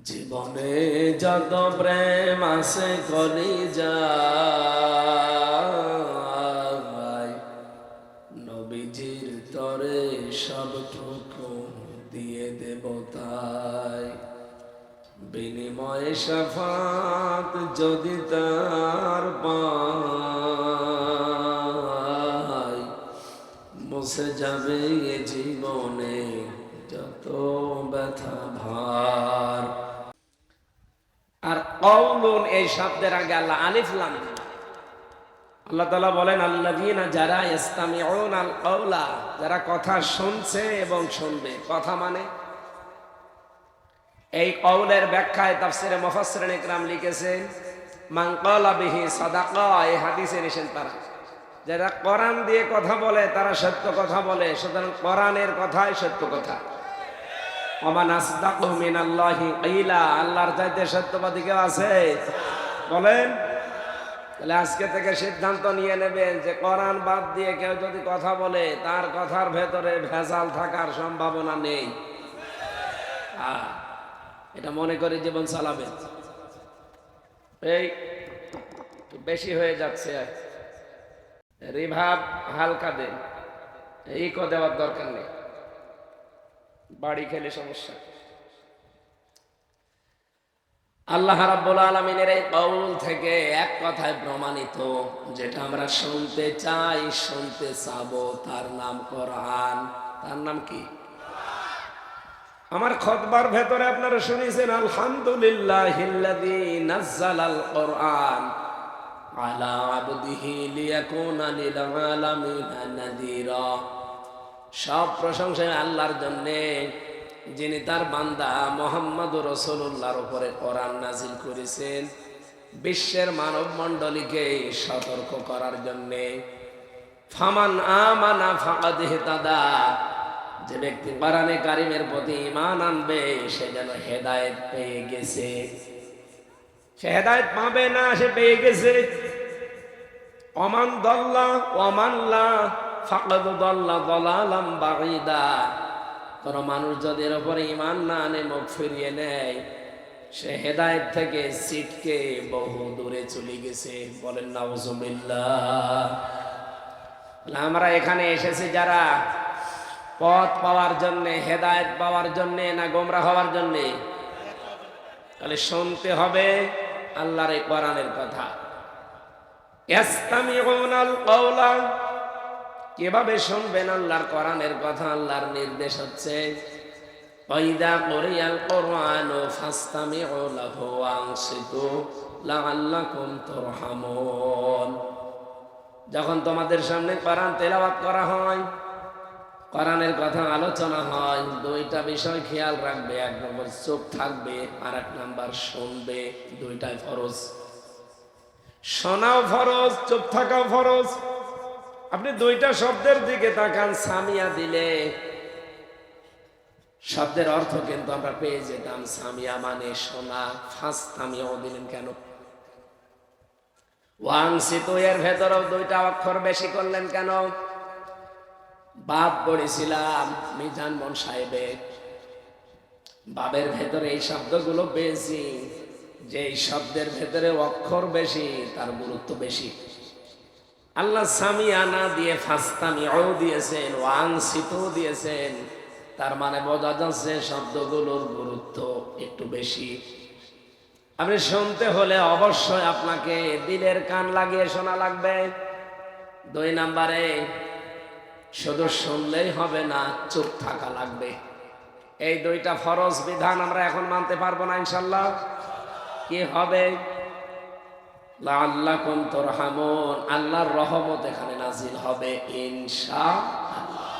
জীবনে যত প্রেম আছে কলিজায়, নবীজির তরে সবটুকু দিয়ে দেব তাই। বিনিময়ে শাফাত যদি তার পাই, মুছে যাবে এ জীবনে যত ব্যথা ভার। আর কওলুন এই শব্দের আগে আল্লাহ আলিফ লাম, আল্লাহ তাআলা বলেন আল্লাযীনা যারা ইসতামিউনাল কওলা, যারা কথা শুনছে এবং শুনবে। কথা মানে এই কওলের ব্যাখ্যায় তাফসিরে মুফাসসিরিন ইকরাম লিখেছেন মান ক্বালা বিহি সাদাকা। এই হাদিসে এসেছেন তারা যারা কোরআন দিয়ে কথা বলে তারা সত্য কথা বলে, সুতরাং কোরআনের কথাই সত্য কথা। ওমান আসদাকু মিনাল্লাহি কিলা, আল্লাহর চাইতে সত্যবাদী কেউ আছে বলেন? তাহলে আজকে থেকে সিদ্ধান্ত নিয়ে নেবেন যে কোরআন বাদ দিয়ে কেউ যদি কথা বলে তার কথার ভেতরে ভেজাল থাকার সম্ভাবনা নেই। এটা মনে করে জীবন চালাবেন। এই বেশি হয়ে যাচ্ছে, রিভাব হালকা দেন, এই দেওয়ার দরকার নেই, বাড়ি খেলে সমস্যা। আল্লাহ রাব্বুল আলামিনের এই কওল থেকে এক কথায় প্রমাণিত, যেটা আমরা শুনতে চাই শুনতে চাবো, তার নাম কোরআন। তার নাম কি? আমার খুতবার ভেতরে আপনারা শুনেছেন আলহামদুলিল্লাহিল্লাযী নাযালাল কোরআন আলা আবদিহি লিয়াকুনা লিল আলামিনা নাযীরা। সব প্রশংসা আল্লাহর জন্য, যিনি তার বান্দা মুহাম্মদুর রাসূলুল্লাহর উপরে কোরআন নাজিল করেছেন বিশ্বের মানব মণ্ডলীকে সতর্ক করার জন্য। ফামান আমানা ফাকাদ ইহতাদা, যে ব্যক্তি কোরআনে কারিমের প্রতি ঈমান আনবে সে যেন হেদায়েত পেয়ে গেছে। সে হেদায়েত পাবে না, সে পেয়ে গেছে। ওমান দাল্লা ওমান লা ফাকাদ দাল্লা দালালাম বাঈদা। কোন মানুষ যদি এর উপরে ঈমান না আনে, মুখ ফিরিয়ে নেয়, সে হেদায়েত থেকে ছিটকে বহু দূরে চলে গেছে। বলেন নাউজুবিল্লাহ। আমরা এখানে এসেছি যারা পথ পাওয়ার জন্যে, হেদায়েত পাওয়ার জন্যে, না গোমরা হওয়ার জন্যে? তাহলে শুনতে হবে আল্লাহর এই কোরআনের কথা। ইসতামিউনাল কওলা, কিভাবে শুনবেন আল্লাহর কোরআনের কথা? আল্লাহর নির্দেশ হচ্ছে ওয়াইদা কুরিয়াল কুরআনু ফাসতামিউ লাহু ওয়ানসিতু লাআল্লাকুম তুরহামুন। যখন তোমাদের সামনে কোরআন তেলাওয়াত করা হয়, কোরআনের কথা আলোচনা হয়, দুইটা বিষয় খেয়াল রাখবে। এক নম্বর চুপ থাকবে, আর এক নম্বর শুনবে। দুইটাই ফরজ। শোনাও ফরজ, চুপ থাকাও ফরজ। আপনি দুইটা শব্দের দিকে তাকান, সামিয়া দিলে শব্দের অর্থ কিন্তু আমরা পেয়ে যেতাম। সামিয়া মানে শোনা, ফাসতামিউ দিলেন কেন? ওয়ানসিতু এর ভেতরেও দুইটা অক্ষর বেশি করলেন কেন? বাপ পড়েছিলাম মিজান মন সাহেবে, বাবের ভেতরে এই শব্দগুলো বেশি। যে এই শব্দের ভেতরে অক্ষর বেশি তার গুরুত্ব বেশি। আল্লাহ সামিয়ানা দিয়ে ফাসতামিউ দিয়েছেন, ওয়ানসিতু দিয়েছেন, তার মানে বোঝা যাচ্ছে শব্দগুলোর গুরুত্ব একটু বেশি। আপনি শুনতে হলে অবশ্যই আপনাকে দিলের কান লাগিয়ে শোনা লাগবে। দুই নম্বরে শুধু শুনলেই হবে না, চুপ থাকা লাগবে। এই দুইটা ফরজ বিধান আমরা এখন মানতে পারবো না ইনশাল্লাহ। কি হবে? লাআল্লাকুম তুরহামুন, আল্লাহর রহমত এখানে নাজিল হবে ইনশাআল্লাহ।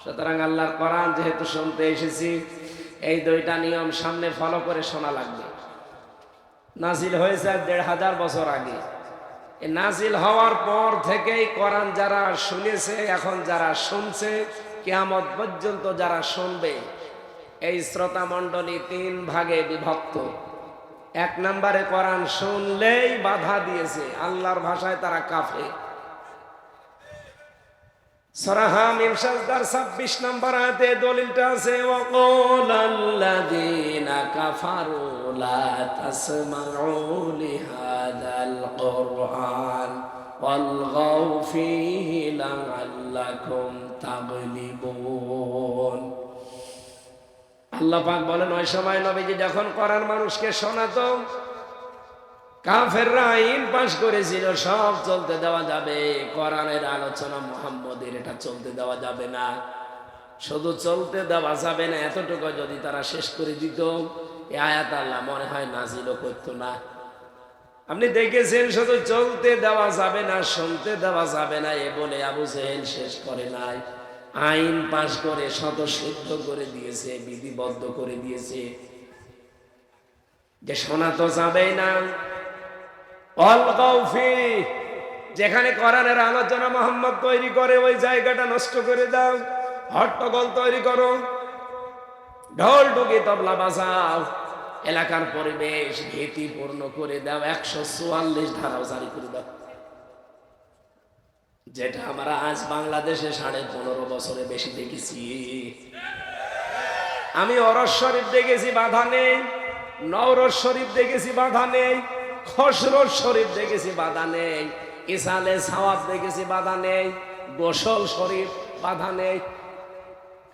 সুতরাং আল্লাহর কোরআন যেহেতু শুনতে এসেছি, এই দুইটা নিয়ম সামনে ফলো করে শোনা লাগবে। নাজিল হয়েছে ১৫০০ বছর আগে। নাজিল হওয়ার পর থেকেই কোরআন যারা শুনেছে, এখন যারা শুনছে, কিয়ামত পর্যন্ত যারা শুনবে, এই শ্রোতা মণ্ডলী তিন ভাগে বিভক্ত। এক নম্বরে কোরআন শুনলেই বাধা দিয়েছে, আল্লাহর ভাষায় তারা কাফের। সূরা হামিম সাজদার 26 নম্বর আয়াতে দলিলটা আছে, ওয়াকালাল্লাযীনা কাফারু লা তাসমাউ লিহাযাল কুরআন ওয়ালগাউ ফীহি লাআল্লাকুম তাগলিবুন। আল্লাহ পাক বলেন, ওই সময় নবীজি যখন কোরআন মানুষকে শোনাতো, কাফেররা আইন পাশ করেছিল সব চলতে দেওয়া যাবে, কোরআনের আলোচনা মুহাম্মদের এটা চলতে দেওয়া যাবে না। শুধু চলতে দেওয়া যাবে না এতটুকু যদি তারা শেষ করে দিত, এই আয়াত আল্লাহ মনে হয় নাজিলও করতো না। আপনি দেখেছেন শুধু চলতে দেওয়া যাবে না, শুনতে দেওয়া যাবে না এ বলে আবু জেহেল শেষ করে নাই, আইন পাশ করে স্বতঃসিদ্ধ করে দিয়েছে, বিধিবদ্ধ করে দিয়েছে যে শোনা তো যাবেই না। যেখানে কোরআনের আলোচনা মোহাম্মদ তৈরি করে ওই জায়গাটা নষ্ট করে দাও, হট্টগোল তৈরি করো, ঢোল ঢুকি তবলা বাজাও, এলাকার পরিবেশ ভীতিপূর্ণ করে দাও, 144 ধারাও জারি করে দাও, যেটা আমরা আজ বাংলাদেশে 15.5 বছরে বেশি দেখেছি। আমি ওরস শরীফ দেখেছি, বাধা নেই। নওরোজ শরীফ দেখেছি, বাধা নেই। খসরোজ শরীফ দেখেছি, বাধা নেই। ইসালে সাওয়াব দেখেছি, বাধা নেই। গোসল শরীফ বাধা নেই।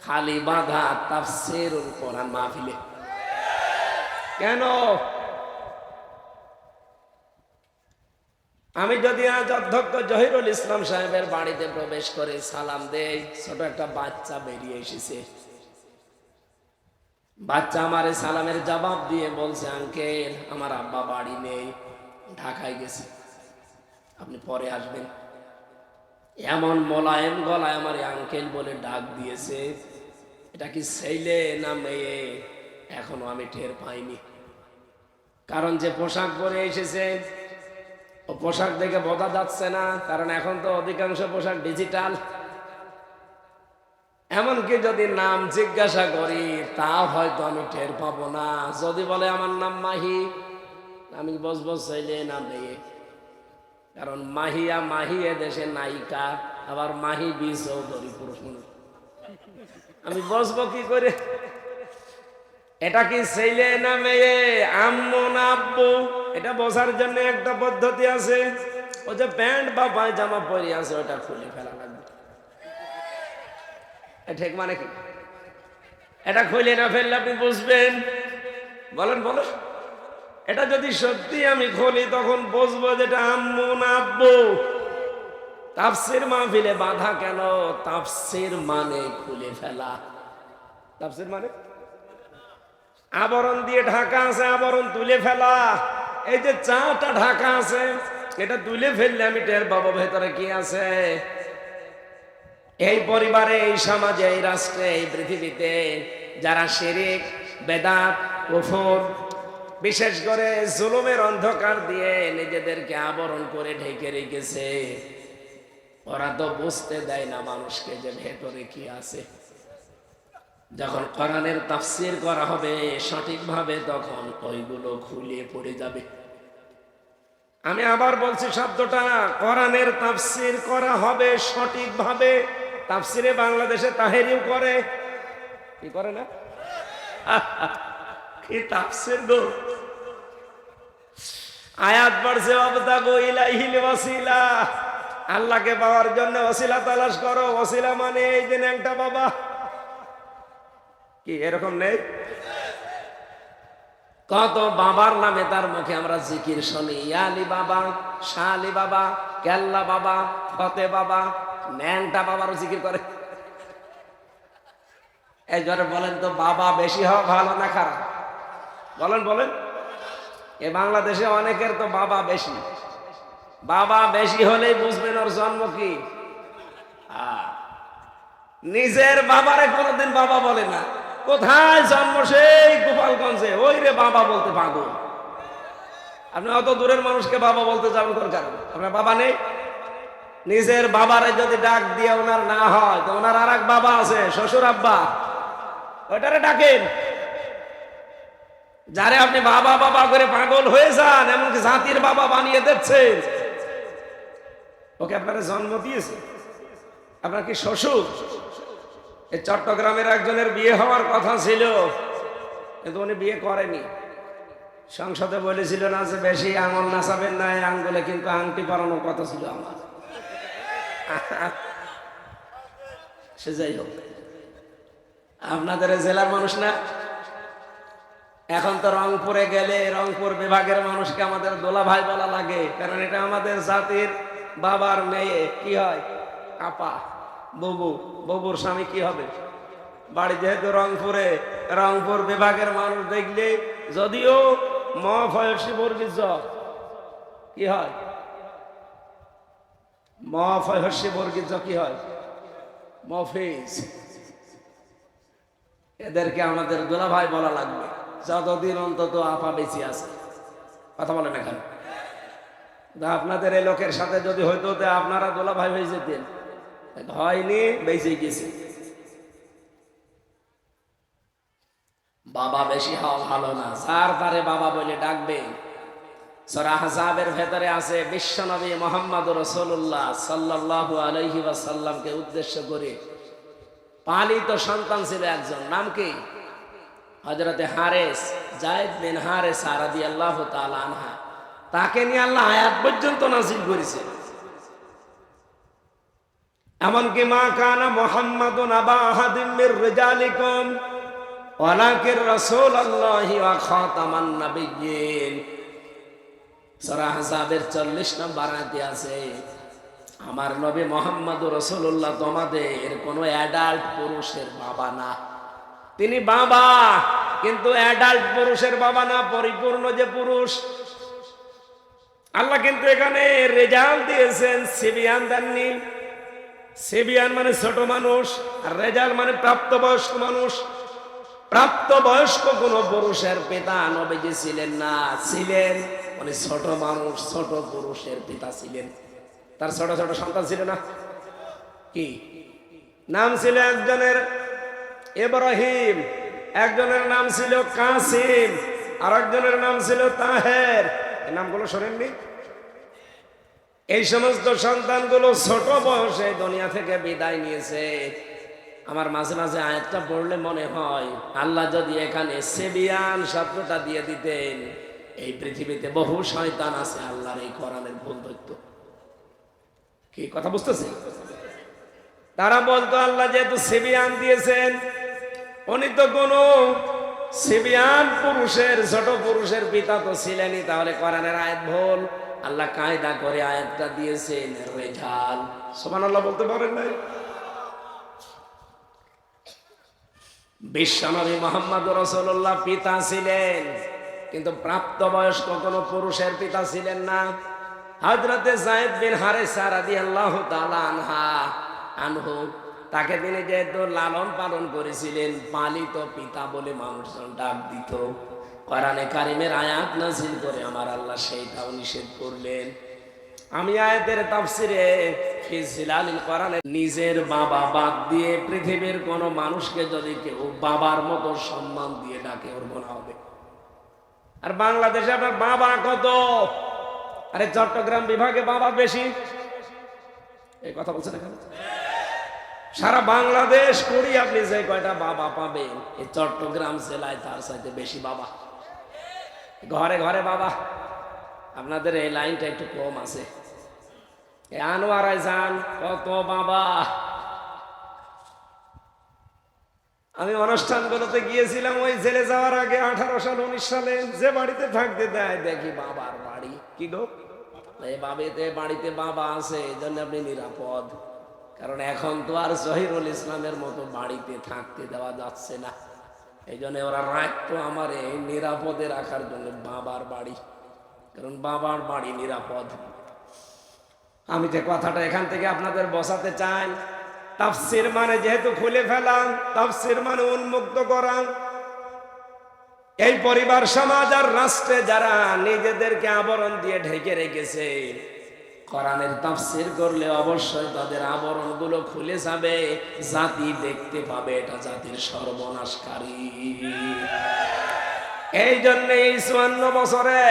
খালি বাধা তাফসীরুল কোরআন মাহফিলে। কেন? আমি যদি আজ অধ্যক্ষ জহিরুল ইসলাম সাহেবের বাড়িতে প্রবেশ করে সালাম দেই, ছোট একটা বাচ্চা বেরিয়ে এসেছে, বাচ্চা আমারে সালামের জবাব দিয়ে বলছে, আঙ্কেল আমার আব্বা বাড়ি নেই, ঢাকায় গেছে, আপনি পরে আসবেন। এমন মোলায়েম গলায় আমার আঙ্কেল বলে ডাক দিয়েছে, এটা কি ছেলে না মেয়ে এখনো আমি টের পাইনি। কারণ যে পোশাক পরে এসেছে ও পোশাক দেখে বোঝা যাচ্ছে না, কারণ এখন তো অধিকাংশ পোশাক ডিজিটাল। এমনকি যদি নাম জিজ্ঞাসা করি তাও হয়তো আমি টের পাবো না। যদি বলে আমার নাম মাহি, আমি বসবো ছেলে না মেয়ে, কারণ মাহিয়া মাহি এদেশে নায়িকা, আবার মাহি বি চৌধুরী পুরুষ মানুষ, আমি বসবো কি করে? এটা কি ছেলে না মেয়ে, আম্মু না আব্বু, এটা বোঝার জন্য একটা পদ্ধতি আছে। ও যে প্যান্ট বা পায়জামা পরে আছে ওটা খুলে ফেলা লাগবে। ঠিক মানে কি? এটা খুলে না ফেললে আপনি বুঝবেন? বলেন বলেন। এটা যদি সত্যি আমি খুলি তখন বুঝবো যেটা আম্মু না আব্বু। তাফসীর মাহফিলে বাধা কেন? তাফসীর মানে খুলে ফেলা। তাফসীর মানে আবরণ দিয়ে ঢাকা আছে, আবরণ তুলে ফেলা। এই যে চাটা ঢাকা আছে, এটা তুলে ফেললে আমি টের পাবো ভেতরে কি আছে। এই পরিবারে, এই সমাজে, এই রাষ্ট্রে, এই পৃথিবীতে যারা শিরক, বেদাত, কুফর, বিশেষ করে জুলুমের অন্ধকার দিয়ে নিজেদেরকে আবরণ করে ঢেকে রেখেছে, ওরা তো বুঝতে দেয় না মানুষকে যে ভেতরে কি আছে। যখন কোরআনের তাফসীর করা হবে সঠিকভাবে, তখন ওইগুলো খুলে পড়ে যাবে। আমি আবার বলছি শব্দটা, কোরআনের তাফসীর করা হবে সঠিকভাবে। তাফসীরে বাংলাদেশে তাহেরিও করে, কি করে না? কি তাফসীর গো! আয়াত পড়ছে, ওয়াবতাগু ইলাইহিল ওয়াসিলা, আল্লাহকে পাওয়ার জন্য ওসিলা তালাশ করো। ওসিলা মানে এই যে একটা বাবা, কি এরকম নেই? কত বাবার নামে তার মুখে আমরা জিকির শুনি, ইয়া আলী বাবা, শাহ আলী বাবা, কেল্লা বাবা, ফতে বাবা, ন্যাংটা বাবারও জিকির করে। এই জন্য বলেন তো, বাবা বেশি হওয়া ভালো না খারাপ? বলেন বলেন। এ বাংলাদেশে অনেকের তো বাবা বেশি। বাবা বেশি হলেই বুঝবেন ওর জন্ম কি। নিজের বাবারে কোনোদিন বাবা বলে না। কোথায় জন্ম? সেই গোপালগঞ্জে। ওই রে বাবা বলতে পাগল। আপনি অত দূরের মানুষকে বাবা বলতে যাবেন কোন কারণে? আপনার বাবা নেই? নিজের বাবারে যদি ডাক দিয়ে ওনার না হয়, তো ওনার আর এক বাবা আছে, শ্বশুর আব্বা, ওইটারে ডাকেন। যারে আপনি বাবা বাবা করে পাগল হয়ে যান, এমনকি জাতির বাবা বানিয়ে দিচ্ছেন, ওকে আপনারা জন্ম দিয়েছে। আপনার কি শ্বশুর? এই চট্টগ্রামের একজনের বিয়ে হওয়ার কথা ছিল, কিন্তু উনি বিয়ে করেনি। সংসদে বলেছিল না যে বেশি আঙুল নাচাবেন না, এই আঙ্গুলে কিন্তু আংটি পরানোর কথা ছিল আমার। সে যাই হোক, আপনাদের জেলার মানুষ না। এখন তো রংপুরে গেলে রংপুর বিভাগের মানুষকে আমাদের দোলা ভাই বলা লাগে, কারণ এটা আমাদের জাতির বাবার মেয়ে। কি হয়? আপা, বুবু। বুবুর স্বামী কি হবে? বাড়ি যেহেতু রংপুরে, রংপুর বিভাগের মানুষ দেখলে যদিও মফয়সী বর্গীজ কি হয়? মফয়সী বর্গীজ কি হয়? মফিজ। এদেরকে আমাদের দোলা ভাই বলা লাগবে যতদিন অন্তত আপা বেঁচে আছে। কথা বলেন এখানে। আপনাদের এই লোকের সাথে যদি হইতো আপনারা দোলা ভাই হয়ে যেতেন, হয়নি, বেঁচে গেছে। বাবা বেশি হওয়া ভালো না, যার তারে বাবা বলে ডাকবে। সূরা আহজাবের ভেতরে আছে বিশ্বনবী মুহাম্মদ রাসূলুল্লাহ সাল্লাল্লাহু আলাইহি ওয়াসাল্লামকে উদ্দেশ্য করে পালিত সন্তান ছিল একজন, নাম কি? হযরতে হারেস, যায়েদ বিন হারেসা রাদিয়াল্লাহু তাআলা আনহা। তাকে নিয়ে আল্লাহ আয়াত পর্যন্ত নাযিল করেছে। এমনকি মা কানা মুহাম্মাদুন আবা আহাদিম মির রিজালিকুম ওয়ালাকিন রাসূলুল্লাহি ওয়া খাতামান নাবিয়্যিন। সূরা আহজাবের 40 নম্বর আয়াতে আছে, আমার নবী মুহাম্মদ রাসূলুল্লাহ তোমাদের কোন অ্যাডাল্ট পুরুষের বাবা না। তিনি বাবা, কিন্তু অ্যাডাল্ট পুরুষের বাবা না, পরিপূর্ণ যে পুরুষ। আল্লাহ কিন্তু এখানে রেজাল্ট দিয়েছেন, সিবিয়ান দেননি। সিবিয়ান মানে ছোট মানুষ, আর রেজাল্ট মানে প্রাপ্তবয়স্ক মানুষ। প্রাপ্তবয়স্ক কোন পুরুষের পিতা নবীজি ছিলেন না, ছিলেন মানে ছোট মানুষ, ছোট পুরুষের পিতা ছিলেন। তার ছোট ছোট সন্তান ছিল না? কি নাম ছিল? একজনের ইব্রাহিম, একজনের নাম ছিল কাসিম, আর একজনের নাম ছিল তাহের। এই নামগুলো শোনেননি? এই সমস্ত সন্তানগুলো ছোট বয়সে দুনিয়া থেকে বিদায় নিয়েছে। আমার মাঝে মাঝে আয়াতটা পড়লে মনে হয় আল্লাহ যদি এখানে সেবিয়ান শব্দটা দিয়ে দিতেন, এই পৃথিবীতে বহু শয়তান আছে আল্লাহর এই কোরআনের ভুল ধরত। কি কথা বুঝতেছে? তারা বলতো আল্লাহ যেহেতু সেবিয়ান দিয়েছেন, উনি তো কোন সেবিয়ান পুরুষের, ছোট পুরুষের পিতা তো ছিলেনই, তাহলে কোরআনের আয়াত ভুল। আল্লাহ কায়দা করে আয়াতটা দিয়েছেন রেজাল। সুবহানাল্লাহ বলতে পারেন না? বিশ্বনবী মুহাম্মদ রাসূলুল্লাহ পিতা ছিলেন, কিন্তু প্রাপ্তবয়স্ক কোন পুরুষের পিতা ছিলেন না। হযরতে যায়েদ বিন হারেসা রাদিয়াল্লাহু তাআলা আনহু, তাকে তিনি যেহেতু লালন পালন করেছিলেন, পালিত পিতা বলে মানুষজন ডাক দিত। কোরআনে কারিমের আয়াত নাযিল করে আমার আল্লাহ সেইটাও নিষেধ করলেন। আমি আয়াতের তাফসিরে ফি জিলালিল কোরআনে নিজের বাবা বাদ দিয়ে পৃথিবীর কোন মানুষকে যদি কেউ বাবার মতো সম্মান দিয়ে ডাকে, ওর গুনাহ হবে। আর বাংলাদেশে আপনার বাবা কত? আরে চট্টগ্রাম বিভাগে বাবা বেশি। এই কথা বলছেন এখানে? সারা বাংলাদেশ করি আপনি যে কয়টা বাবা পাবেন, এই চট্টগ্রাম জেলায় তার সাথে বেশি বাবা। ঘরে ঘরে বাবা। আপনাদের এই লাইনটা একটু কম আছে। আনোয়ারায় যান, কত বাবা। আমি অনুষ্ঠানগুলোতে গিয়েছিলাম ওই জেলে যাওয়ার আগে, 18 সাল 19 সালে, যে বাড়িতে থাকতে দেয় দেখি বাবার বাড়ি। কি গো, এই বাড়িতে বাবা আছে, এই জন্য আপনি নিরাপদ। কারণ এখন তো আর জহিরুল ইসলামের মতো বাড়িতে থাকতে দেওয়া যাচ্ছে না। এই জন্য ওরা রাখতো আমার এই নিরাপদে রাখার জন্য বাবার বাড়ি, কারণ বাবার বাড়ি নিরাপদ। আমি যে কথাটা এখান থেকে আপনাদের বসাতে চাই, তাফসীর মানে যেহেতু খুলে ফেলা, তাফসীর মানে উন্মুক্ত করা। এই পরিবার, সমাজ আর রাষ্ট্রে যারা নিজেদেরকে আবরণ দিয়ে ঢেকে রেখেছে, কোরআনের তাফসীর করলে অবশ্যই তাদের আবরণগুলো খুলে যাবে, জাতি দেখতে পাবে এটা জাতির সর্বনাশকারী। এই জন্য এই 54 বছরে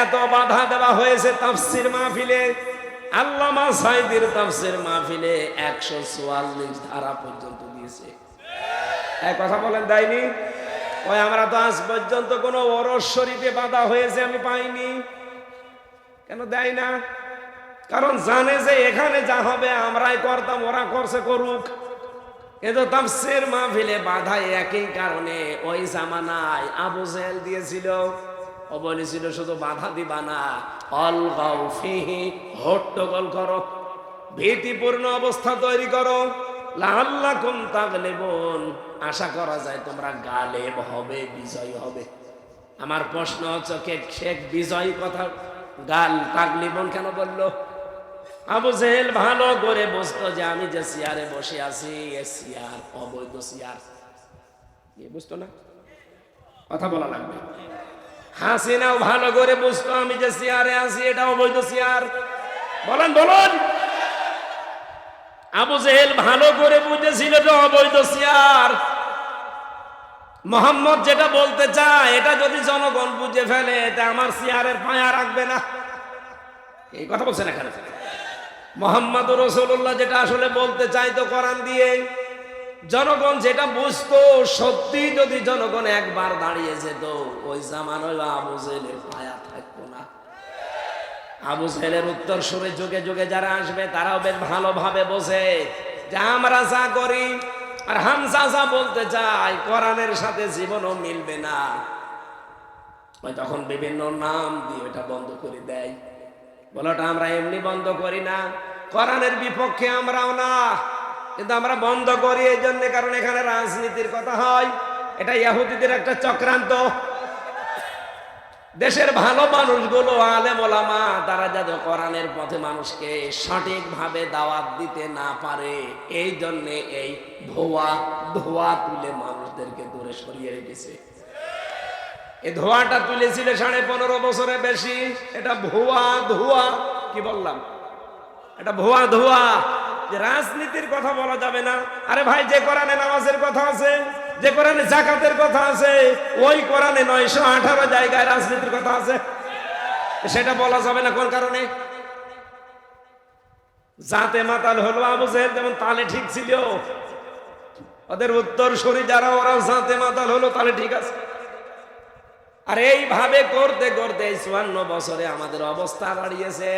এত বাধা দেওয়া হয়েছে তাফসীর মাহফিলে। আল্লামা সাঈদীর তাফসীর মাহফিলে 144 ধারা পর্যন্ত দিয়েছে। এক কথা বলেন দেয়নি? ওই আমরা তো আজ পর্যন্ত কোন ওরস শরীফে বাধা হয়েছে আমি পাইনি। কেন দেয় না? কারণ জানে যে এখানে যা হবে আমরাই করতাম, ওরা করছে করুক। কিন্তু তাফসীর মাহফিলে বাধা একই কারণে। ওই জামানায় আবু জেহেল দিয়েছিল, ও বলেছিল শুধু বাধা দিবা না, অলগাউ ফিহি, হট্টগোল করো, ভীতিপূর্ণ অবস্থা তৈরি করো, লাআল্লাকুম তাগলিবুন, আশা করা যায় তোমরা গালেব হবে, বিজয় হবে। আমার প্রশ্ন হচ্ছে শেখ বিজয় কথা গাল তাগলিবুন কেন বললো? আবু জেহেল ভালো করে বুঝতো যে আমি যে চেয়ারে বসে আছি এ চেয়ার অবৈধ চেয়ার। বুঝতো না? কথা বলা লাগবে। হাসিনাও ভালো করে বুঝতো আমি যে চেয়ারে আছি এটা অবৈধ চেয়ার। বলেন বলুন। আবু জেহেল ভালো করে বুঝেছিল যে অবৈধ চেয়ার। মোহাম্মদ যেটা বলতে চায় এটা যদি জনগণ বুঝে ফেলে এটা আমার চেয়ারের পায়া রাখবে না। এই কথা বলছেন এখানে। মুহাম্মদুর রাসূলুল্লাহ যেটা আসলে বলতে চাইতো কোরআন দিয়ে, জনগণ যেটা বুঝতো, সত্যি যদি জনগণ একবার দাঁড়িয়ে যেত ওই জামানায় আবু জেহেলের পায়া থাকতো না। আবু জেহেলের উত্তর সুরে যুগে যুগে যারা আসবে তারাও বেশ ভালোভাবে বোঝে যে আমরা যা করি আর হামজা যা বলতে চাই কোরআনের সাথে জীবনও মিলবে না। ওই তখন বিভিন্ন নাম দিয়ে এটা বন্ধ করে দেয়। বলোটা আমরা এমনি বন্ধ করি না, কোরআনের বিপক্ষে আমরাও না, কিন্তু আমরা বন্ধ করি এই জন্য কারণ এখানে রাজনীতির কথা হয়। এটা ইহুদিদের একটা চক্রান্ত। দেশের ভালো মানুষগুলো আলেম ওলামা তারা যাতে কোরআনের পথে মানুষকে সঠিকভাবে দাওয়াত দিতে না পারে এই জন্য এই ধোয়া তুলে মানুষদেরকে দূরে সরিয়ে রেখেছে। এই ধোঁয়াটা তুলেছিল 15.5 বছরে বেশি। এটা ধোঁয়া কি বললাম? এটা ধোঁয়া যে রাজনীতির কথা বলা যাবে না। আরে ভাই, যে কোরআনে নামাজের কথা আছে, যে কোরআনে যাকাতের কথা আছে, ওই কোরআনে 918 জায়গায় রাজনীতির কথা আছে, সেটা বলা যাবে না। কোন কারণে? জাতে মাতাল হলো আবু জেহেল, যেমন তালে ঠিক ছিল। ওদের উত্তর সরি যারা ওরাও জাতে মাতাল হলো, তালে ঠিক আছে। আর এইভাবে করতে করতে 54 বছরে আমাদের অবস্থা দাঁড়িয়েছে।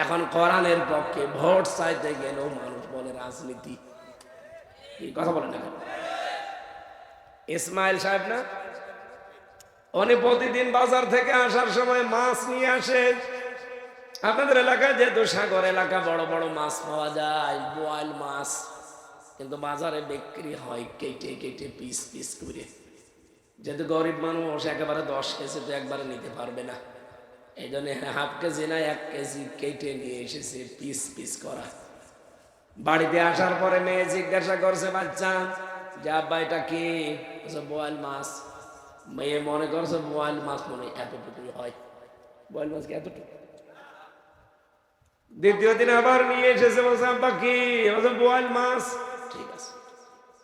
এখন কোরআনের পক্ষে ভোট চাইতে গেলেও মানুষ বলে রাজনীতি। কি কথা বলেন না? ইসমাইল সাহেব না, উনি প্রতিদিন বাজার থেকে আসার সময় মাছ নিয়ে আসে। আপনাদের এলাকায় যেহেতু সাগর এলাকা, বড় বড় মাছ পাওয়া যায়, বোয়াল মাছ, কিন্তু বাজারে বিক্রি হয় কেটে কেটে পিস পিস করে। যেহেতু গরিব মানুষ একেবারে 10 কেজি তো একবারে নিতে পারবে না, এই জন্য হাফ কেজি না 1 কেজি কেটে নিয়ে এসেছে পিস পিস করা। বাড়িতে আসার পরে মেয়ে জিজ্ঞাসা করছে বাচ্চা যে আব্বা এটা কি? বোয়াল মাছ। মেয়ে মনে করছে বোয়াল মাছ মনে এতটুকুই হয়, বোয়াল মাছ কি এতটুকু? দ্বিতীয় দিন আবার নিয়ে এসেছে, বলছে আব্বা কি? বোয়াল মাছ। ঠিক আছে।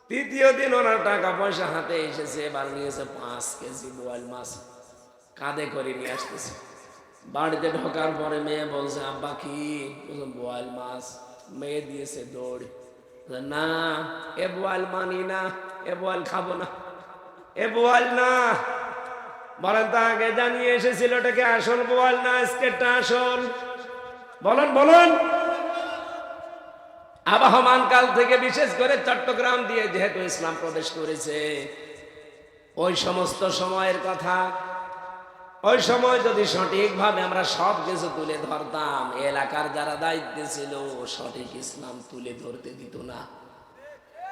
তৃতীয় দিন ওনার টাকা পয়সা হাতে এসেছে, এবার নিয়েছে 5 কেজি বোয়াল মাছ, কাঁধে করে নিয়ে আসতেছে। বাড়িতে ঢোকার পরে মেয়ে বলছে আব্বা কি? বোয়াল মাছ। মেয়ে দিয়েছে দৌড়, না এ বোয়াল মানি না, এ বোয়াল খাবো না, এ বোয়াল না। বলেন তো আগে জানিয়ে এসেছিল এটাকে আসল বোয়াল না আজকেরটা আসল? বলেন বলেন। আবহমান কাল থেকে বিশেষ করে চট্টগ্রাম দিয়ে যেহেতু ইসলাম প্রবেশ করেছে, ওই সমস্ত সময়ের কথা, ওই সময় যদি সঠিকভাবে আমরা সব কিছু তুলে ধরতাম, এলাকার যারা দায়িত্বে ছিল সঠিক ইসলাম তুলে ধরতে দিত না।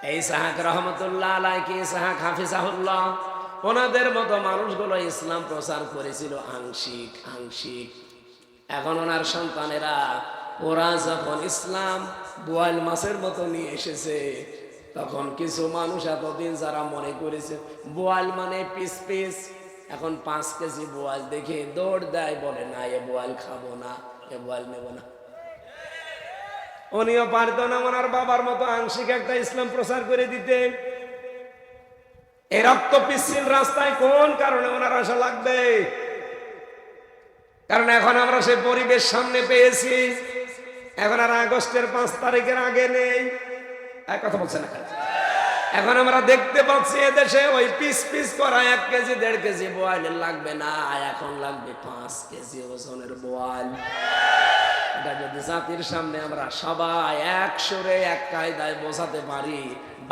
এই ইসহাক রহমতুল্লাহ আলাইহি, ইসহাক হাফিজাহুল্লাহ, ওনাদের মতো মানুষগুলো ইসলাম প্রচার করেছিল আংশিক আংশিক। এখন ওনার সন্তানেরা ওরা যখন ইসলাম বোয়াল মাছের মতো নিয়ে এসেছে, তখন কিছু মানুষ এতদিন যারা মনে করেছে বোয়াল মানে পিস পিস, এখন 5 কেজি বোয়াল দেখে দৌড় দেয়, বলে না এ বোয়াল খাবো না, এ বোয়াল নেব না। উনিও পারতো না ওনার বাবার মতো আংশিক একটা ইসলাম প্রচার করে দিতে। এই রক্ত পিচ্ছিল রাস্তায় কোন কারণে ওনার আশা লাগবে? কারণ এখন আমরা সেই পরিবেশ সামনে পেয়েছি। এখন আর আগস্টের 5 তারিখের আগে নেই, এক কথা বলছে না। এখন আমরা দেখতে পাচ্ছি এদেশে ওই পিস পিস করা 1 কেজি 1.5 কেজি বোয়াল লাগবে না, এখন লাগবে 5 কেজি ওজনের বোয়াল। এটা যদি জাতির সামনে আমরা সবাই এক সুরে এক কায়দায় বোঝাতে পারি,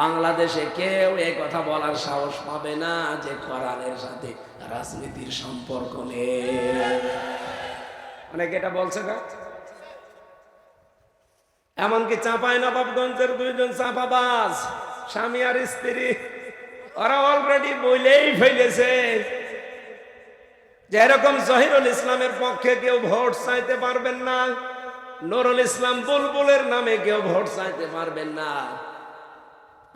বাংলাদেশে কেউ এই কথা বলার সাহস পাবে না যে কোরআনের সাথে রাজনীতির সম্পর্ক নেই। অনেকে এটা বলছে না। এমনকি চাঁপাইনবাবগঞ্জের 2 জন চাঁপাবাজ স্বামী আর স্ত্রী, ওরা অলরেডি বলেই ফেলেছে যে এরকম জহিরুল ইসলামের পক্ষে কেউ ভোট চাইতে পারবেন না, নুরুল ইসলাম বুলবুলের নামে কেউ ভোট চাইতে পারবেন না।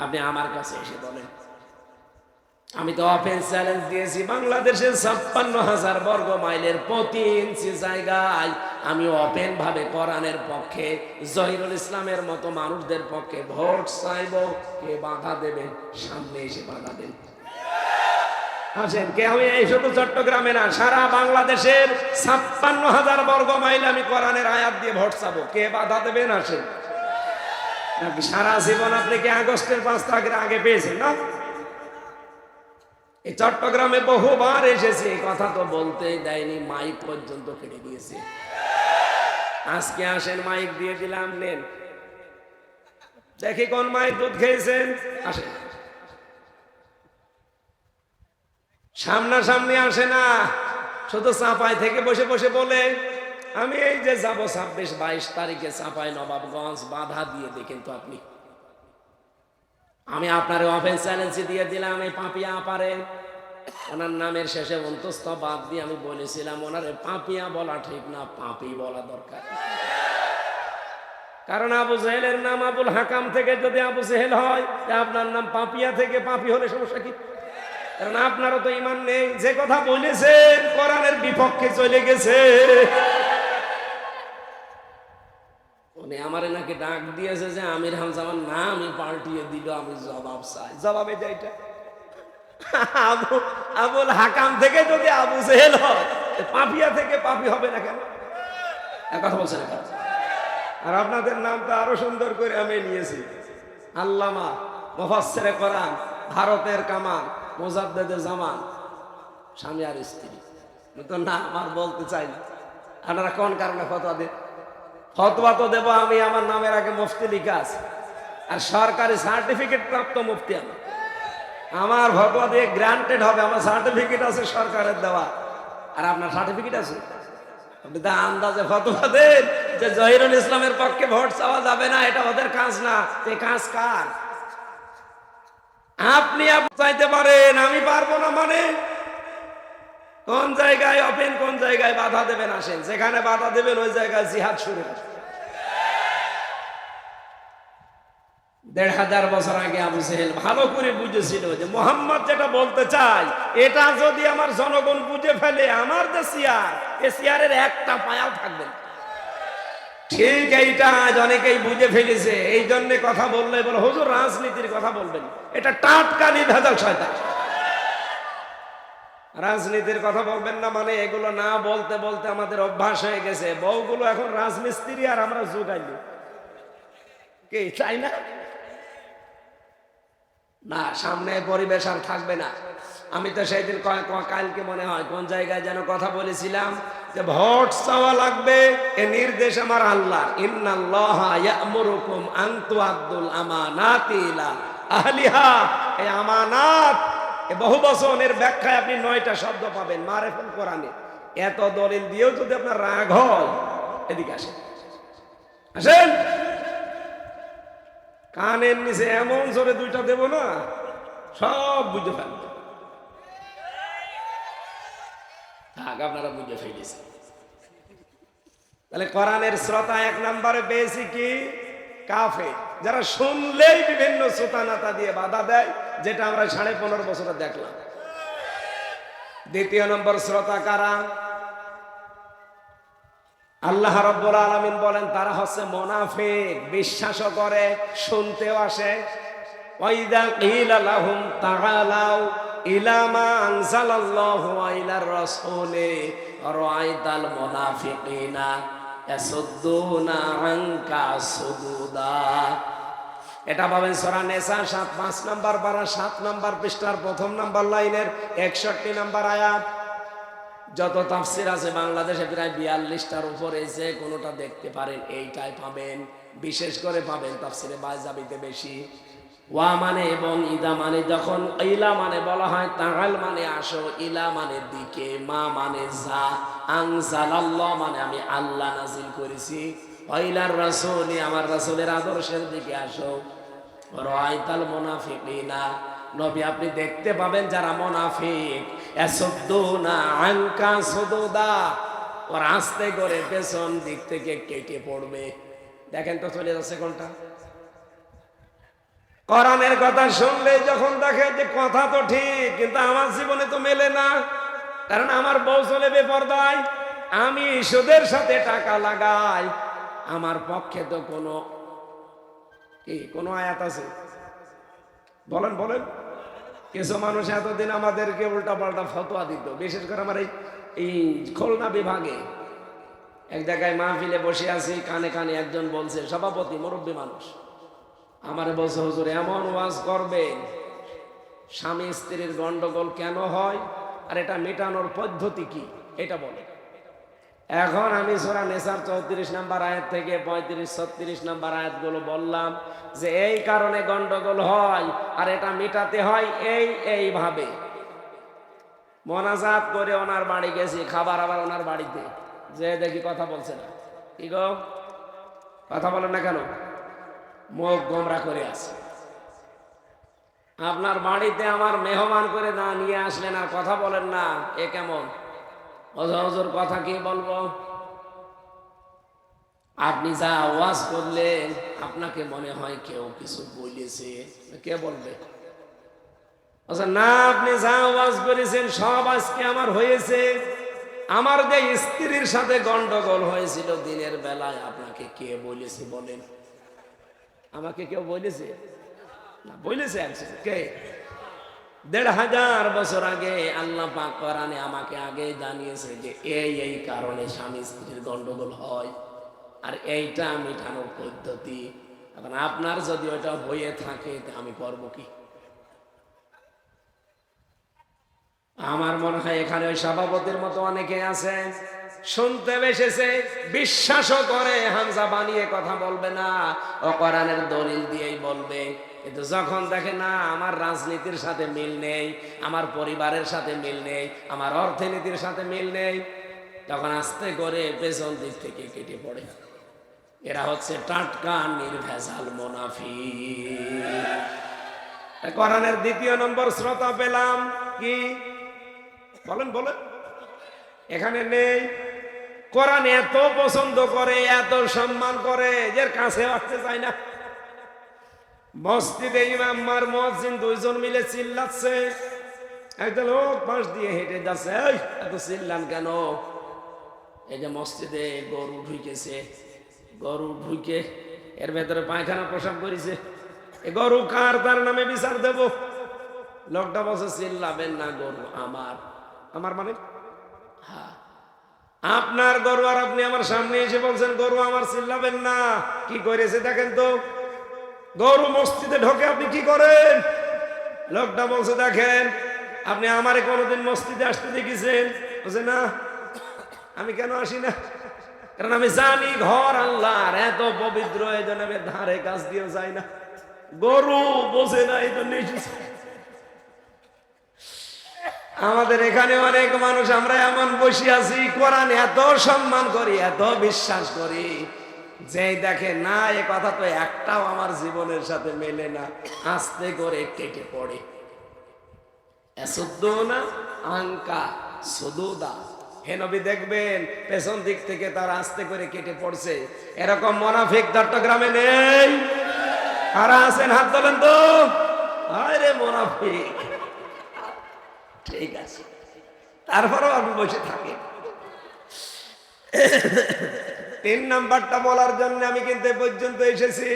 আপনি আমার কাছে এসে বলেন, আমি তো ওপেন চ্যালেঞ্জ দিয়েছি, বাংলাদেশের 56,000 বর্গ মাইলের প্রতি ইঞ্চি জায়গায় আমি ওপেন ভাবে কোরআনের পক্ষে, জহিরুল ইসলামের মতো মানুষদের পক্ষে ভোট চাইব। কে বাধা দেবেন? সামনে এসে বাধা দেন। আসেন, কে? আমি এই শুধু চট্টগ্রামে না, সারা বাংলাদেশের 56,000 বর্গ মাইল আমি কোরআনের আয়াত দিয়ে ভোট চাবো। কে বাধা দেবেন? আসেন। নাকি সারা জীবন আপনি কি আগস্টের 5 তারিখের আগে পেয়েছেন না? এই চট্টগ্রামে বহুবার এসেছি, এই কথা তো বলতেই দেয়নি, মাইক পর্যন্ত কেটে দিয়েছে। আজকে আসেন, মাইক দিয়ে দিলাম, নেন দেখি কোন মাইক দুধ খেয়েছেন। আসেন, সামনাসামনি আসে না, শুধু চাঁপাই থেকে বসে বসে বলে আমি এই যে যাবো 26-22 তারিখে চাঁপাইনবাবগঞ্জ, বাধা দিয়ে দেয়। কিন্তু আপনি, আমি আপনার অফেন্স চ্যালেঞ্জ দিয়ে দিলাম, এই পাপিয়া পারে, ওনার নামের শেষে অন্তস্থ বাদ দিয়ে আমি বলেছিলাম ওনারে পাপিয়া বলা ঠিক না, পাপি বলা দরকার। কারণ আবু জেহেলের নাম আবুল হাকাম থেকে যদি আবু জেহেল হয়, আপনার নাম পাপিয়া থেকে পাপি হলে সমস্যা কি? কারণ আপনারও তো ঈমান নেই। যে কথা বলেছেন কোরআনের বিপক্ষে চলে গেছে। উনি আমারে নাকি ডাক দিয়েছে যে আমির হামজা আমার নামই পাল্টিয়ে দিল, আমি জবাব চাই। জবাবে যাইটা আবুল হাকাম থেকে যদি আবু জেহেল হয়, পাপিয়া থেকে পাপি হবে না কেন? কথা বলছে না। আর আপনাদের নামটা আরো সুন্দর করে আমি নিয়েছি, আল্লামা মুফাসসিরে কোরআন, ভারতের কামাল, মুজাদ্দেদে জামান, স্বামী আর স্ত্রী। তো না আমার বলতে চাই না। আপনারা কোন কারণে ফতোয়া দেন? ফতোয়া তো দেবো আমি, আমার নামের আগে মুফতি লিখা আছে, আর সরকারি সার্টিফিকেট প্রাপ্ত মুফতি আমি। আমার ফতোয়া দিয়ে গ্রান্টেড হবে, আমার সার্টিফিকেট আছে সরকারের দেওয়া, আর আপনার সার্টিফিকেট আছে। আপনি তো আন্দাজে ফতোয়া দেন যে জহিরুল ইসলামের পক্ষে ভোট চাওয়া যাবে না, এটা ওদের কাজ না। এই কাজ কার? আপনি চাইতে পারেন, আমি পারবো না। মানে কোন জায়গায় ওপেন, কোন জায়গায় বাধা দেবেন? আসেন, যেখানে বাধা দেবেন ওই জায়গায় জিহাদ শুরু। 1,500 বছর আগে আবু জেহেল ভালো করে বুঝেছিল যে মোহাম্মদ যেটা বলতে চায়, এটা যদি আমার জনগণ বুঝে ফেলে, আমার যে চেয়ার, এই চেয়ারের একটা পায়াও থাকবে না। ঠিক এইটা আজ অনেকেই বুঝে ফেলেছে। এই জন্য কথা বললে বলে হুজুর রাজনীতির কথা বলবেন, এটা টাটকা নির্ভেজাল শয়তান। রাজনীতির কথা বলবেন না মানে এগুলো না বলতে বলতে আমাদের অভ্যাস হয়ে গেছে। বউগুলো এখন রাজমিস্ত্রি আর আমরা যোগাইলি কে চাই না। না, সামনে পরিবেশ আর থাকবে না। আমি তো সেই দিন কালকে মনে হয় কোন জায়গায় যেন কথা বলেছিলাম যে ভোট চাওয়া লাগবে, এ নির্দেশ আমার আল্লাহ। ইন্নাল্লাহা ইয়া'মুরুকুম আন তুআদ্দুল আমানাতি ইলা আহলিহা। এই আমানাত, এই বহু বচনের ব্যাখ্যায় আপনি 9টা শব্দ পাবেন মারিফুল কোরআনে। এত দলিল দিয়েও যদি আপনার রাগ হয়, এদিকে আসেন, আসেন, কানের নিচে এমন জোরে 2টা দেব না, সব বুঝে ফেলবে। আপনারা বুঝে ফেলেছেন। তাহলে কোরআনের শ্রোতা 1 নম্বরে পেয়েছি কি? কাফের, যারা শুনলেই বিভিন্ন শ্রোতানাতা দিয়ে বাধা দেয়, যেটা আমরা 15.5 বছরে দেখলাম। 2 নম্বর শ্রোতা কারা? আল্লাহ রাব্বুল আলামিন বলেন তারা হচ্ছে মুনাফিক, বিশ্বাসও করে, শুনতেও আসে। ওয়াইদা কিলা লাহুম তাআলাউ ইলা মা আনজালাল্লাহু ওয়া ইলার রাসূলি রাআইতাল মুনাফিকিনা ইয়াসুদ্দুনা আনকা সুদুদা। এটা পাবেন সূরা নিসা 5 নম্বর পারা 7 নম্বর পৃষ্ঠার প্রথম নম্বর লাইনের 61 নম্বর আয়াত। যত তাফসির আছে বাংলাদেশে প্রায় 42টার উপরে, যে কোনোটা দেখতে পারেন এইটাই পাবেন। বিশেষ করে পাবেন তাফসিরে বাইজাবিতে বেশি। ওয়া মানে এবং ইদা মানে, যখন ইলা মানে বলা হয়, তাআল মানে আসো, ইলা মানে দিকে, মা মানে যা, আনজালাল্লাহ মানে আমি আল্লাহ নাজিল করেছি, ওয়াইলার রাসূলি আমার রাসূলের আদর্শের দিকে আসো। রাআইতাল মুনাফিকিনা নবী আপনি দেখতে পাবেন যারা মুনাফিক, ইয়াসুদ্দুনা আনকা সুদুদা, ওরা আস্তে করে পেছন দিক থেকে কেটে পড়বে। দেখেন তো চলে যাচ্ছে কোনটা। কোরআনের কথা শুনলে যখন দেখে যে কথা তো ঠিক, কিন্তু আমার জীবনে তো মেলে না, কারণ আমার বউ চলে বেপরদায়, আমি সুদের সাথে টাকা লাগাই, আমার পক্ষে তো কোনো আয়াত আছে? বলেন বলেন। কিছু মানুষ এতদিন আমাদেরকে উল্টা পাল্টা ফতোয়া দিত, বিশেষ করে আমার এই খুলনা বিভাগে। এক জায়গায় মাহফিলে বসে আছি, কানে কানে একজন বলছে, সভাপতি মুরব্বী মানুষ, আমারে বলছে, হুজুর এমন ওয়াজ করবেন স্বামী স্ত্রীর গন্ডগোল কেন হয় আর এটা মেটানোর পদ্ধতি কি, এটা বলে। এখন আমি সূরা নিসার 34 নম্বর আয়াত থেকে 35-36 নম্বর আয়াতগুলো বললাম যে এই কারণে গন্ডগোল হয় আর এটা মেটাতে হয় এইভাবে। মোনাজাত করে ওনার বাড়ি গেছি, খাবার আবার ওনার বাড়িতে, যে দেখি কথা বলছে না। কি গো, কথা বলেন না কেন? মুখ গোমরা করে আছে। আপনার বাড়িতে আমার মেহমান করে না নিয়ে আসলেন আর কথা বলেন না, এ কেমন? হুজুর কথা কি বলবো? আপনি যা ওয়াজ করলেন আপনাকে মনে হয় কেউ কিছু বলেছে, কে বলবে? না, আপনি যা ওয়াজ করেছেন সব আজকে আমার হয়েছে। আমার যে স্ত্রীর সাথে গন্ডগোল হয়েছিল দিনের বেলায়, আপনাকে কে বলেছে বলেন? আমাকে কেউ বলেছে? না, বলেছে একজন। কে? 1500 বছর আগে আল্লাহ পাক কোরআনে আমাকে আগে জানিয়েছে যে এই কারণে স্বামী স্ত্রীর গন্ডগোল হয় আর এইটা মেটানোর পদ্ধতি। এখন আপনার যদি ওটা হয়ে থাকে আমি করব কি? আমার মনে হয় এখানে ওই সভাপতির মতো অনেকে আছে, শুনতে বেসেছে, বিশ্বাসও করে, হামজা বানিয়ে কথা বলবে না, ও কোরআনের দলিল দিয়েই বলবে। কিন্তু যখন দেখে না আমার রাজনীতির সাথে মিল নেই, আমার পরিবারের সাথে মিল নেই, আমার অর্থনীতির সাথে মিল নেই, তখন আস্তে করে পেছন দিক থেকে কেটে পড়ে। এরা হচ্ছে টাটকা নির্ভেজাল মুনাফিক। কোরআনের 2 নম্বর শ্রোতা পেলাম কি? বলেন বলেন। এখানে নেই। কোরআন এত পছন্দ করে, এত সম্মান করে, যে কাছে আসতে চায় না। মসজিদে ইমাম আর মুয়াজ্জিন 2 জন মিলে চিল্লাচ্ছে, একজন লোক পাশ দিয়ে হেঁটে যাচ্ছে, এই এত চিল্লান কেন? এই যে মসজিদে গরু ঢুকেছে, গরু ঢুকে এর ভেতরে পায়খানা প্রসাব করেছে, এ গরু কার, তার নামে বিচার দেব। লোকটা বলছে, চিল্লাবেন না, গরু আমার। আমার মানে? হ্যাঁ, আপনার গরু আর আপনি আমার সামনে এসে বলছেন গরু আমার, চিল্লাবেন না। কি করেছে দেখেন তো? গরু মসজিদে ঢোকে আপনি কি করেন? লোকটা বলছে, দেখেন আপনি আমারে কোনোদিন মসজিদে আসতে দেখেছেন? বলছে না, আমি কেন আসি না, কারণ আমি জানি ঘর আল্লাহর, এত পবিত্র, এই জন্য আমি ধারে কাছ দিয়েও যাই না। গরু বোঝে না, এই জন্য আমাদের এখানে অনেক মানুষ আমরা এমন বসে আছি, কোরআন এত সম্মান করি, এত বিশ্বাস করি, যে দেখে না এ কথা তো একটাও আমার জীবনের সাথে মেলে না, আস্তে করে কেটে পড়ে। ইয়াসুদ্দুনা আনকা সুদুদা। হে নবী দেখবেন পেছন দিক থেকে তার আস্তে করে কেটে পড়ছে। এরকম মুনাফিক চট্টগ্রামে নেই? কারা আছেন হাত তোলেন তো। আরে মুনাফিক, ঠিক আছে, তারপরেও আপনি বসে থাকেন। 3 নাম্বারটা বলার জন্য আমি কিন্তু এ পর্যন্ত এসেছি।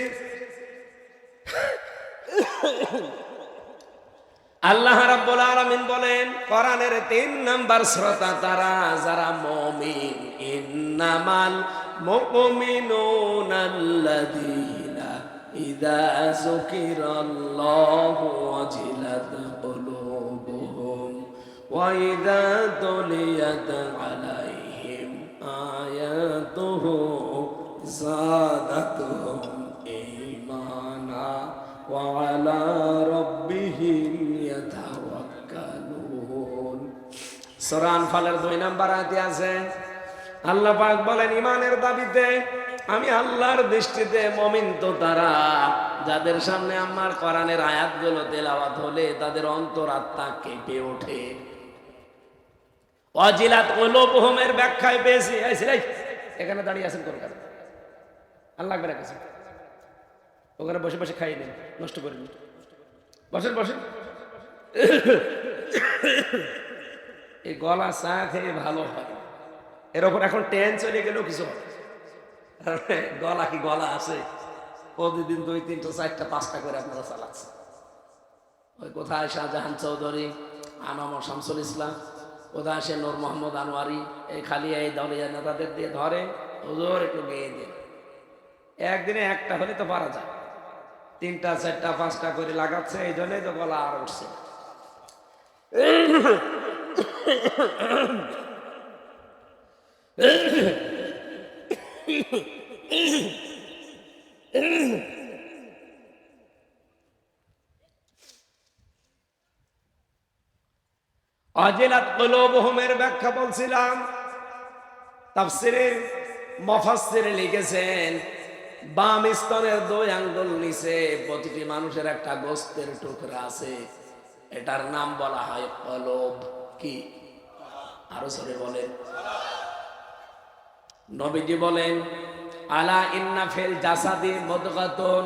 আল্লাহ রাব্বুল আলামিন বলেন কোরআনের ৩ নাম্বার শ্রোতা তারা যারা মুমিন, ইন্নামাল মুমিনুনা আল্লাযীনা ইযা যুকিরাল্লাহু ওয়াজিলাত কুলুবুহুম ওয়া ইযা তুলিয়াত আলাইহিম আয়াতুহু যাদাতুহুম ঈমানা ওয়া আলা রাব্বিহিম ইয়াতাওয়াক্কালুন। সূরা আনফালের ২ নাম্বার আয়াতে আছে আল্লাহ পাক বলেন ঈমানের দাবিতে আমি আল্লাহর দৃষ্টিতে মুমিন তো তারা যাদের সামনে আমার কোরআনের আয়াতগুলো তেলাওয়াত হলে তাদের অন্তরাত্মা কেঁপে ওঠে। ওয়াজিলাত কুলুবুহুম এর ব্যাখ্যায় পেয়েছি এখানে দাঁড়িয়ে আছেন কোন কারণে? আল্লাহ আকবার কাছে ওখানে বসে বসে খাইয়ে দেন, নষ্ট করে দিন। বসেন বসেন। এই গলা চা খেয়ে ভালো হয়, এর ওপর এখন টেন চলে গেলেও কিছু হবে। গলা কি গলা আছে? প্রতিদিন ২, ৩টা, ৪টা, 5টা করে আপনারা চালাচ্ছে। ওই কোথায় শাহজাহান চৌধুরী, আনাম শামসুল ইসলাম, কোথায় সে নূর মোহাম্মদ আনোয়ারি, এই খালি এই দলীয় নেতাদের দিয়ে ধরে হুজুর একটু গেয়ে দিয়ে। একদিনে একটা হলে তো পারা যায়, ৩টা, ৪টা, 5টা করে লাগাচ্ছে, এই জন্যই তো গলা আর উঠছে। ওয়াজিলাত কুলুবুহুমের ব্যাখ্যা বলছিলাম। তাফসিরে মুফাসসির লিখেছেন বাম স্তনের 2 আঙ্গুল নিচে প্রতিটি মানুষের একটা গোস্তের টুকরা আছে, এটার নাম বলা হয় কলব। কি? আরো সরে বলেন। নবীজি বলেন আলা ইন্না ফিল জাসাদি মুদগাতুন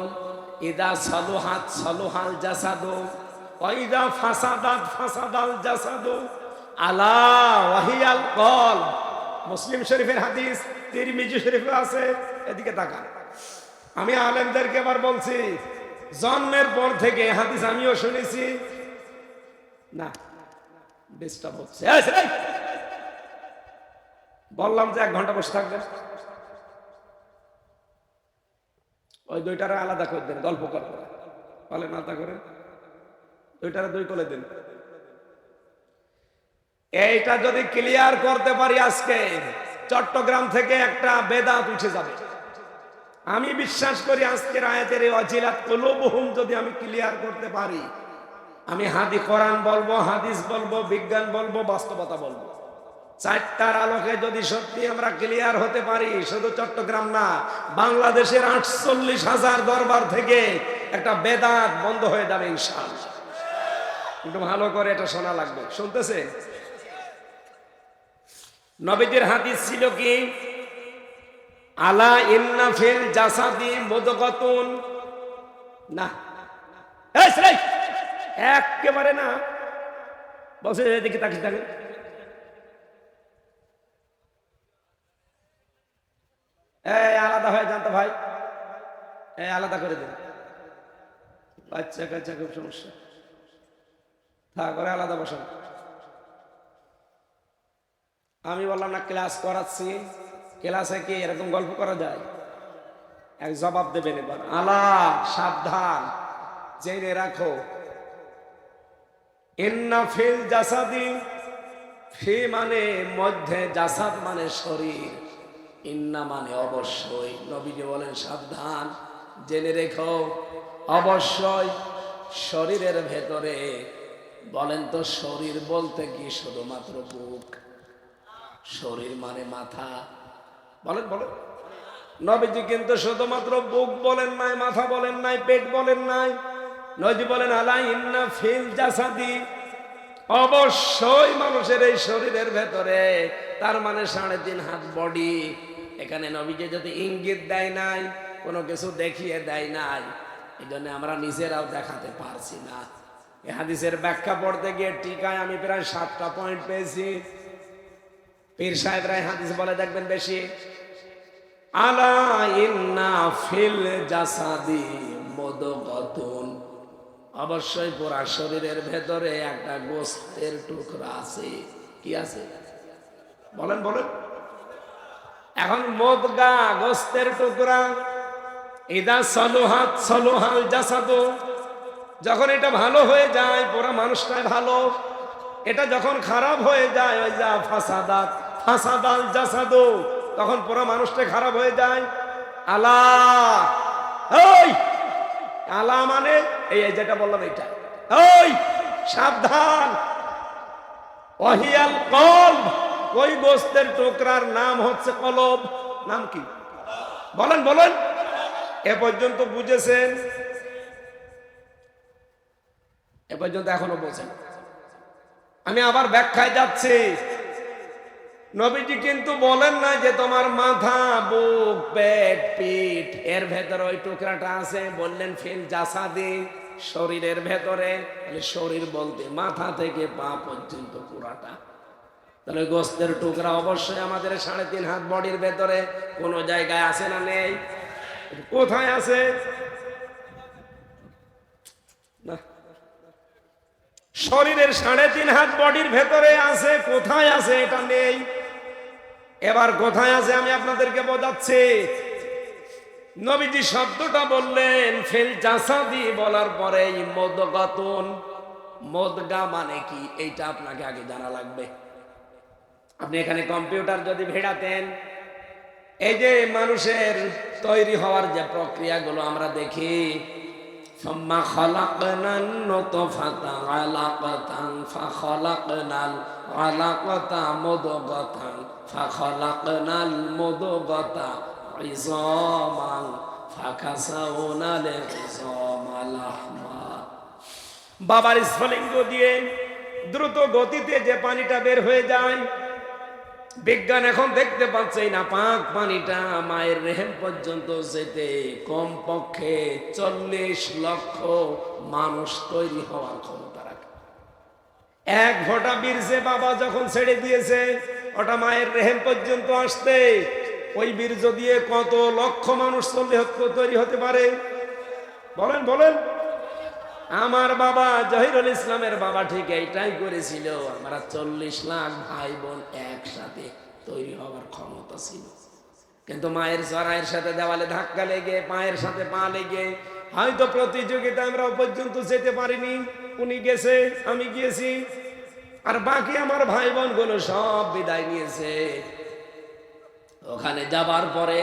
ইদা সালুহাত সালুহাল জাসাদু ওয়া ইদা ফাসাদাত ফাসাদাল জাসাদু আলা ওয়াহিয়াল কলব। মুসলিম শরীফের হাদিস, তিরমিজি শরীফে আছে। এদিকে তাকান। আমি আলেমদেরকে এবার বলছি, জন্মের পর থেকে হাদিস আমিও শুনেছি না, ডিস্টার্ব হচ্ছে। বললাম যে 1 ঘন্টা বসে থাকবে, ওই 2টারে আলাদা করে দেন, গল্প করবে বলেন আলাদা করে, 2টারে 2 করে দেন। এইটা যদি ক্লিয়ার করতে পারি আজকে চট্টগ্রাম থেকে একটা বেদাত উঠে যাবে। আমি বিশ্বাস করি আজকের আয়াতের এই ওয়াজিলাত কুলুবুহুম যদি আমি ক্লিয়ার করতে পারি, আমি কোরআন বলবো, হাদিস বলবো, বিজ্ঞান বলবো, বাস্তবতা বলবো। 4টার আলোকে যদি সত্যি আমরা ক্লিয়ার হতে পারি, শুধু চট্টগ্রাম না, বাংলাদেশের 48,000 দরবার থেকে একটা বেদাত বন্ধ হয়ে যাবে ইনশাআল্লাহ। একটু ভালো করে এটা শোনা লাগবে, শুনতেছে? নবীজির হাদিস ছিল কি আলা ইন্না ফিল জাসাদি মুদগাতুন। না একেবারে না, বলছে এদিকে তাকিয়ে থাকেন। আলাদা হয়ে যান তো ভাই, আলাদা করে দেন। বাচ্চা কাচ্চা খুব সমস্যা, থাক করে আলাদা বসান। আমি বললাম না ক্লাস করাচ্ছি, ক্লাসে কি এরকম গল্প করা যায়? এক জবাব দেবেন এবার। আলা সাবধান, জেনে রাখো ইন্না ফিল জাসাদি, ফি মানে মধ্যে, জাসাদ মানে শরীর, ইন্না মানে অবশ্যই। নবীজি বলেন সাবধান, জেনে রেখো অবশ্যই শরীরের ভেতরে। বলেন তো শরীর বলতে কি শুধুমাত্র বুক? শরীর মানে মাথা। বলেন বলেন। নবীজি কিন্তু শুধুমাত্র বুক বলেন নাই, মাথা বলেন নাই, পেট বলেন নাই। নবীজি বলেন আলা ইন্না ফিল জাসাদি, অবশ্যই মানুষের এই শরীরের ভেতরে, তার মানে 3.5 হাত বডি। এখানে নবীজি যদি ইঙ্গিত দেয় নাই, কোনো কিছু দেখিয়ে দেয় নাই, এই জন্য আমরা নিজেরাও দেখাতে পারছি না। এই হাদিসের ব্যাখ্যা পড়তে গিয়ে টিকায় আমি প্রায় 7টা পয়েন্ট পেয়েছি। পীর সাহেবরা হাদিস বলে দেখবেন বেশি। আলা ইন্না ফিল জাসাদি মুদগাতুন, অবশ্যই পুরা শরীরের ভেতরে একটা গোস্তের টুকরা আছে। কি আছে বলেন বলেন। এখন মুদগা গোস্তের টুকরা, ইদা সলুহাত সলুহাল জাসাদু, যখন এটা ভালো হয়ে যায় পুরা মানুষটাই ভালো। এটা যখন খারাপ হয়ে যায় ওই যা ফাসাদাত ফাসাদাল জাসাদু, তখন পুরা মানুষটা খারাপ হয়ে যায়। আলা, ওই আলা মানে এই যেটা বললাম এটা, ওই সাবধান। ওয়াহিয়াল কলব, ওই গোস্তের টুকরার নাম হচ্ছে কলব। নাম কি বলেন বলেন। এ পর্যন্ত বুঝেছেন? এ পর্যন্ত এখনো বোঝেন? আমি আবার ব্যাখ্যায় যাচ্ছি। নবীজি কিন্তু বলেন না যে তোমার মাথা, বুক, পেট, পিঠ এর ভেতরে ওই টুকরাটা আছে। বললেন ফিল জাসাদি, শরীরের ভেতরে। শরীর বলতে মাথা থেকে পা পর্যন্ত পুরাটা। তাহলে গোস্তের টুকরা অবশ্যই আমাদের 3.5 হাত বডির ভেতরে কোন জায়গায় আছে না নেই? কোথায় আছে? না, শরীরের 3.5 হাত বডির ভেতরে আছে। কোথায় আছে এটা নেই। এবার কোথায় আছে আমি আপনাদেরকে বোঝাচ্ছি। নবীজি শব্দটা বললেন ফিল জাসাদি, বলার পরে মুদগাতুন, মুদগা মানে কি এইটা আপনাকে আগে জানা লাগবে। আপনি এখানে কম্পিউটার যদি ভিড়াতেন, এই যে মানুষের তৈরি হওয়ার যে প্রক্রিয়াগুলো আমরা দেখি, সুম্মা খালাকনান নুতফাতা আলাকাতান ফাখালাকনাল আলাকাতা মুদগাতান ফাখালাকনাল মুদগাতা ইযামান ফাকাসাউনাল ইযামা লাহমা। বাবার স্ফলিঙ্গ দিয়ে দ্রুত গতিতে যে পানিটা বের হয়ে যায়, বিজ্ঞান এখন দেখতে পাচ্ছে না পাক পানিটা মায়ের রেহেম পর্যন্ত যেতে কমপক্ষে 40 লক্ষ মানুষ তৈরি হওয়ার ক্ষমতা রাখে। এক ফোঁটা বীর্যে বাবা যখন ছেড়ে দিয়েছে, ওটা মায়ের রেহেম পর্যন্ত আসতে ওই বীর্য দিয়ে কত লক্ষ মানুষ তৈরি হতে পারে বলেন বলেন। আমার বাবা জহিরুল ইসলামের বাবা ঠিক এইটাই করেছিল। আমরা 40 লাখ ভাই বোন একসাথে তৈরি হওয়ার ক্ষমতা ছিল, কিন্তু মায়ের জরায়ের সাথে দেওয়ালে ধাক্কা লেগে, পায়ের সাথে পা লেগে হয়তো প্রতিযোগিতা আমরা পর্যন্ত যেতে পারিনি। উনি গেছে, আমি গিয়েছি, আর বাকি আমার ভাই বোন গুলো সব বিদায় নিয়েছে। ওখানে যাবার পরে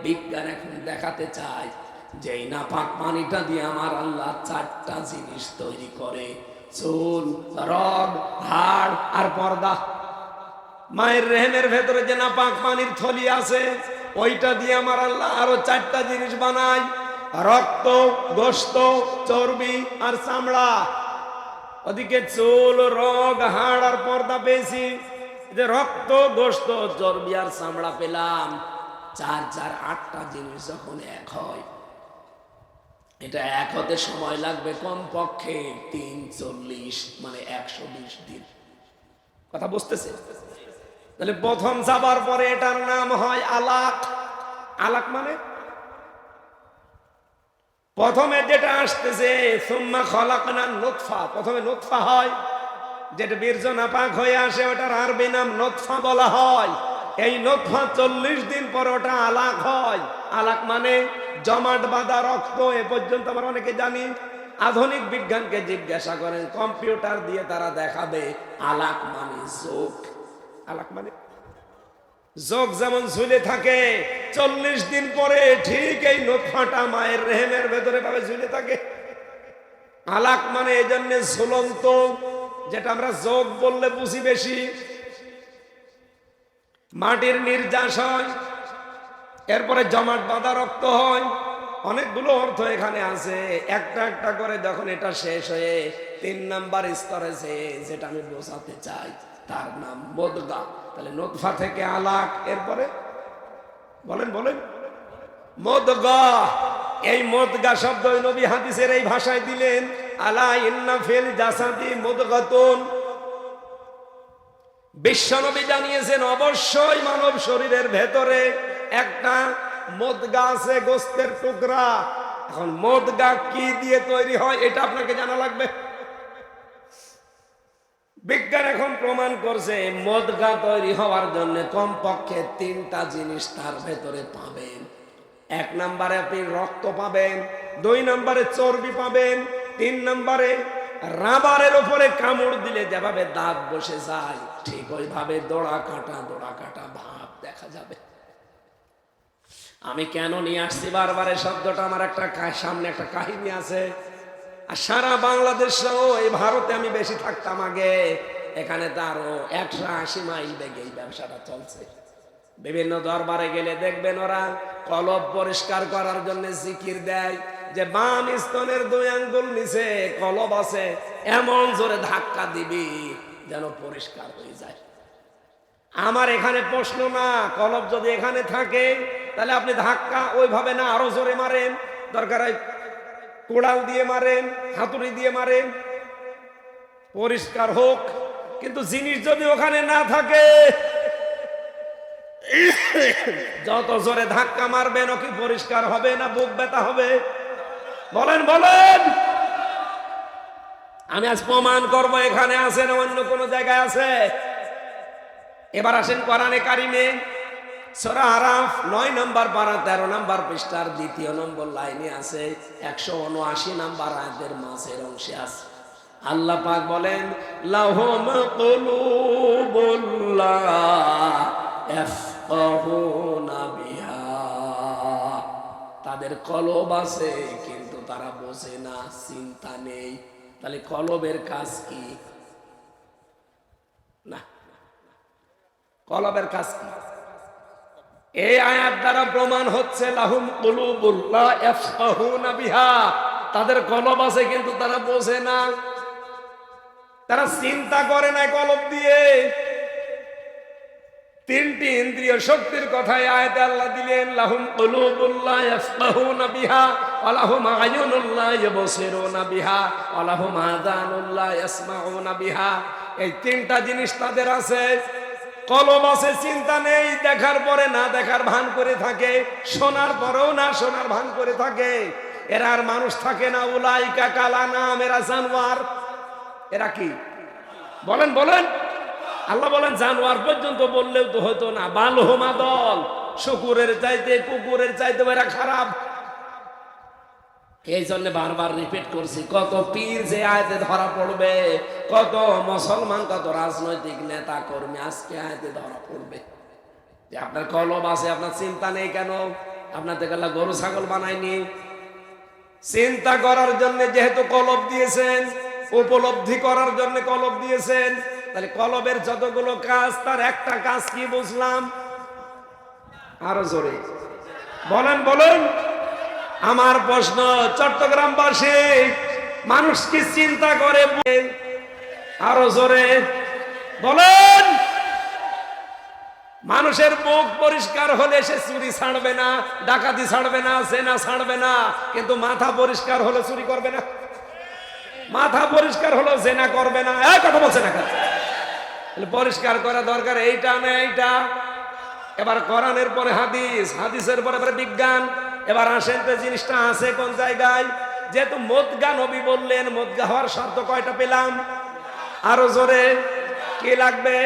বিজ্ঞান এখন দেখাতে চায় যে এই নাপাক পানিটা দিয়ে আমার আল্লাহ 4টা জিনিস তৈরি করে, চুল, রগ, হাড় আর পর্দা। মায়ের রেহেমের ভেতরে যে নাপাক পানির থলি আছে, ওইটা দিয়ে আমার আল্লাহ আরো 4টা জিনিস বানায়, রক্ত, গোশত, চর্বি আর চামড়া। ওদিকে চুল, রগ, হাড় আর পর্দা পেয়েছি, যে রক্ত, গোশত, চর্বি আর চামড়া পেলাম। 4 8টা জিনিস যখন এক হয়, এটা এক হতে সময় লাগবে কমপক্ষে 340 মানে 120 দিন। কথা বুঝতেছে? তাহলে প্রথম যাবার পরে এটার নাম হয় আলাক। আলাক মানে প্রথমে যেটা আসতেছে সুম্মা খালাকনান নুতফা, প্রথমে নুতফা হয়, যেটা বীর্য নাপাক হয়ে আসে, ওটার আরবি নাম নুতফা বলা হয়। এই নুতফা 40 দিন পর ওটা আলাক হয়। আলাক মানে জমাট বাঁধা রক্ত। এ পর্যন্ত আমরা অনেকে জানি। আধুনিক বিজ্ঞানকে জিজ্ঞাসা করেন, কম্পিউটার দিয়ে তারা দেখাবে আলাক মানে যোগ। আলাক মানে যোগ যেমন ঝুলে থাকে, 40 দিন পরে ঠিক এই নুতফাটা মায়ের রেহেমের ভেতরে ভাবে ঝুলে থাকে। আলাক মানে এই জন্য ঝুলন্ত, যেটা আমরা যোগ বললে বুঝি বেশি। মাটির নির্যাস হয়, এরপরে জমাট বাঁধা রক্ত হয়। অনেকগুলো অর্থ এখানে আছে, একটা একটা করে যখন এটা শেষ হয়ে 3 নাম্বার স্তরে যেটা আমি বোঝাতে চাই, তার নাম মুদগা। তাহলে নুতফা থেকে আলাক, এরপরে বলেন বলেন মুদগা। এই মুদগা শব্দ নবী হাদিসের এই ভাষায় দিলেন, আলা ইন্না ফিল জাসাদি মুদগাতুন। বিশ্বনবী জানিয়েছেন অবশ্যই মানব শরীরের ভেতরে একটা মুদগা আছে, গোস্তের টুকরা। এখন মদগা কি দিয়ে তৈরি হয় এটা আপনাকে জানা লাগবে। বিজ্ঞান এখন প্রমাণ করছে মদগা তৈরি হওয়ার জন্য কমপক্ষে 3টা জিনিস তার ভেতরে পাবেন। 1 নম্বরে আপনি রক্ত পাবেন, 2 নম্বরে চর্বি পাবেন, 3 নম্বরে রাবারের উপরে কামড় দিলে যেভাবে দাঁত বসে যায় ঠিক ওইভাবে দোড়া কাটা ভাব দেখা যাবে। আমি কেন নিয়ে আসছি বারবার এই শব্দটা, আমার একটা সামনে একটা কাহিনী আছে। আর সারা বাংলাদেশ সহ এই ভারতে আমি বেশি থাকতাম আগে, এখানে তো আরো 180 মাইল বেগে এই ব্যবসাটা চলছে। বিভিন্ন দরবারে গেলে দেখবেন ওরা কলব পরিষ্কার করার জন্য জিকির দেয় যে বাম স্তনের 2 আঙ্গুল নিচে কলব আছে, এমন জোরে ধাক্কা দিবি যেন পরিষ্কার হয়ে যায়। আমার এখানে প্রশ্ন না, কলব যদি এখানে থাকে তাহলে আপনি ধাক্কা ওইভাবে না আরো জোরে মারেন, দরকার হয় কোড়াল দিয়ে মারেন, হাতুড়ি দিয়ে মারেন, পরিষ্কার হোক। কিন্তু জিনিস যদি ওখানে না থাকে যত জোরে ধাক্কা মারবেন ও কি পরিষ্কার হবে না বুক ব্যথা হবে? বলেন বলেন। আমি আজ প্রমাণ করব এখানে আছে না অন্য কোন জায়গায় আছে। এবার আসেন কোরআনে কারিমে সূরা আরাফ 9 নম্বর পারা 13 নম্বর পৃষ্ঠার 2 নম্বর লাইনে আছে, 179 নম্বর আয়াতের মাঝের অংশে আছে। আল্লাহ পাক বলেন লাহুম কুলুবুল লা ইয়াফকাহুনা বিহা, তাদের কলব আছে কিন্তু তারা বোঝে না, চিন্তা নেই। তাহলে কলবের কাজ কি? না, কলবের কাজ কি? এই আয়াত দ্বারা প্রমাণ হচ্ছে লাহুম কুলুবুল লা ইয়াফকাহুনা বিহা, তাদের কলব আছে কিন্তু তারা বোঝে না, তারা চিন্তা করে না কলব দিয়ে। 3টি ইন্দ্রিয় শক্তির কথাই আয়াতে আল্লাহ দিলেন লাহুম কুলুবুল লা ইয়াফকাহুনা বিহা ওয়া লাহুম আয়ুনুল লা ইউবসিরুনা বিহা ওয়া লাহুম আযানুল লা ইয়াসমাউনা বিহা। এই 3টা জিনিস তাদের আছে। কলব আছে, চিন্তা নেই, দেখার পরে না দেখার ভান করে থাকে, শোনার পরেও না শোনার ভান করে থাকে। এরা আর মানুষ থাকে না, উলাইকা কাল আনাম, এরা জানোয়ার। এরা কি বলেন বলেন? আল্লাহ বলেন জানোয়ার পর্যন্ত বললেও তো হতো না, বালহুমা দল, শুকুরের চাইতে কুকুরের চাইতে এরা খারাপ। এই জন্য বারবার রিপিট করছি, কত পীর যে আয়াতে ধরা পড়বে, কত মুসলমান, কত রাজনৈতিক নেতা কর্মী আজকে আয়াতে ধরা পড়বে যে আপনার কলব আছে, আপনার চিন্তা নেই কেন? আপনার থেকে আল্লাহ গরু ছাগল বানায়নি। চিন্তা করার জন্য যেহেতু কলব দিয়েছেন, উপলব্ধি করার জন্য কলব দিয়েছেন, তাহলে কলবের যতগুলো কাজ তার একটা কাজ কি বুঝলাম? আরো জোরে বলেন বলেন। আমার প্রশ্ন, চট্টগ্রামবাসী মানুষ কি চিন্তা করে? আরো জোরে বলেন। মানুষের মুখ পরিষ্কার হলে সে চুরি ছাড়বে না, ডাকাতি ছাড়বে না, জেনা ছাড়বে না, কিন্তু মাথা পরিষ্কার হলে চুরি করবে না, মাথা পরিষ্কার হলো জেনা করবে না। এই কথা বলছে না, পরিষ্কার করা দরকার এইটা না এইটা। এবার কোরআনের পরে হাদিস, হাদিসের পরে বিজ্ঞান। এবার আসেন তো জিনিসটা আছে কোন জায়গায়? যেহেতু মদগা নবী বললেন, মদগা হওয়ার শর্ত কয়টা পেলাম? আরো জোরে কি লাগবে?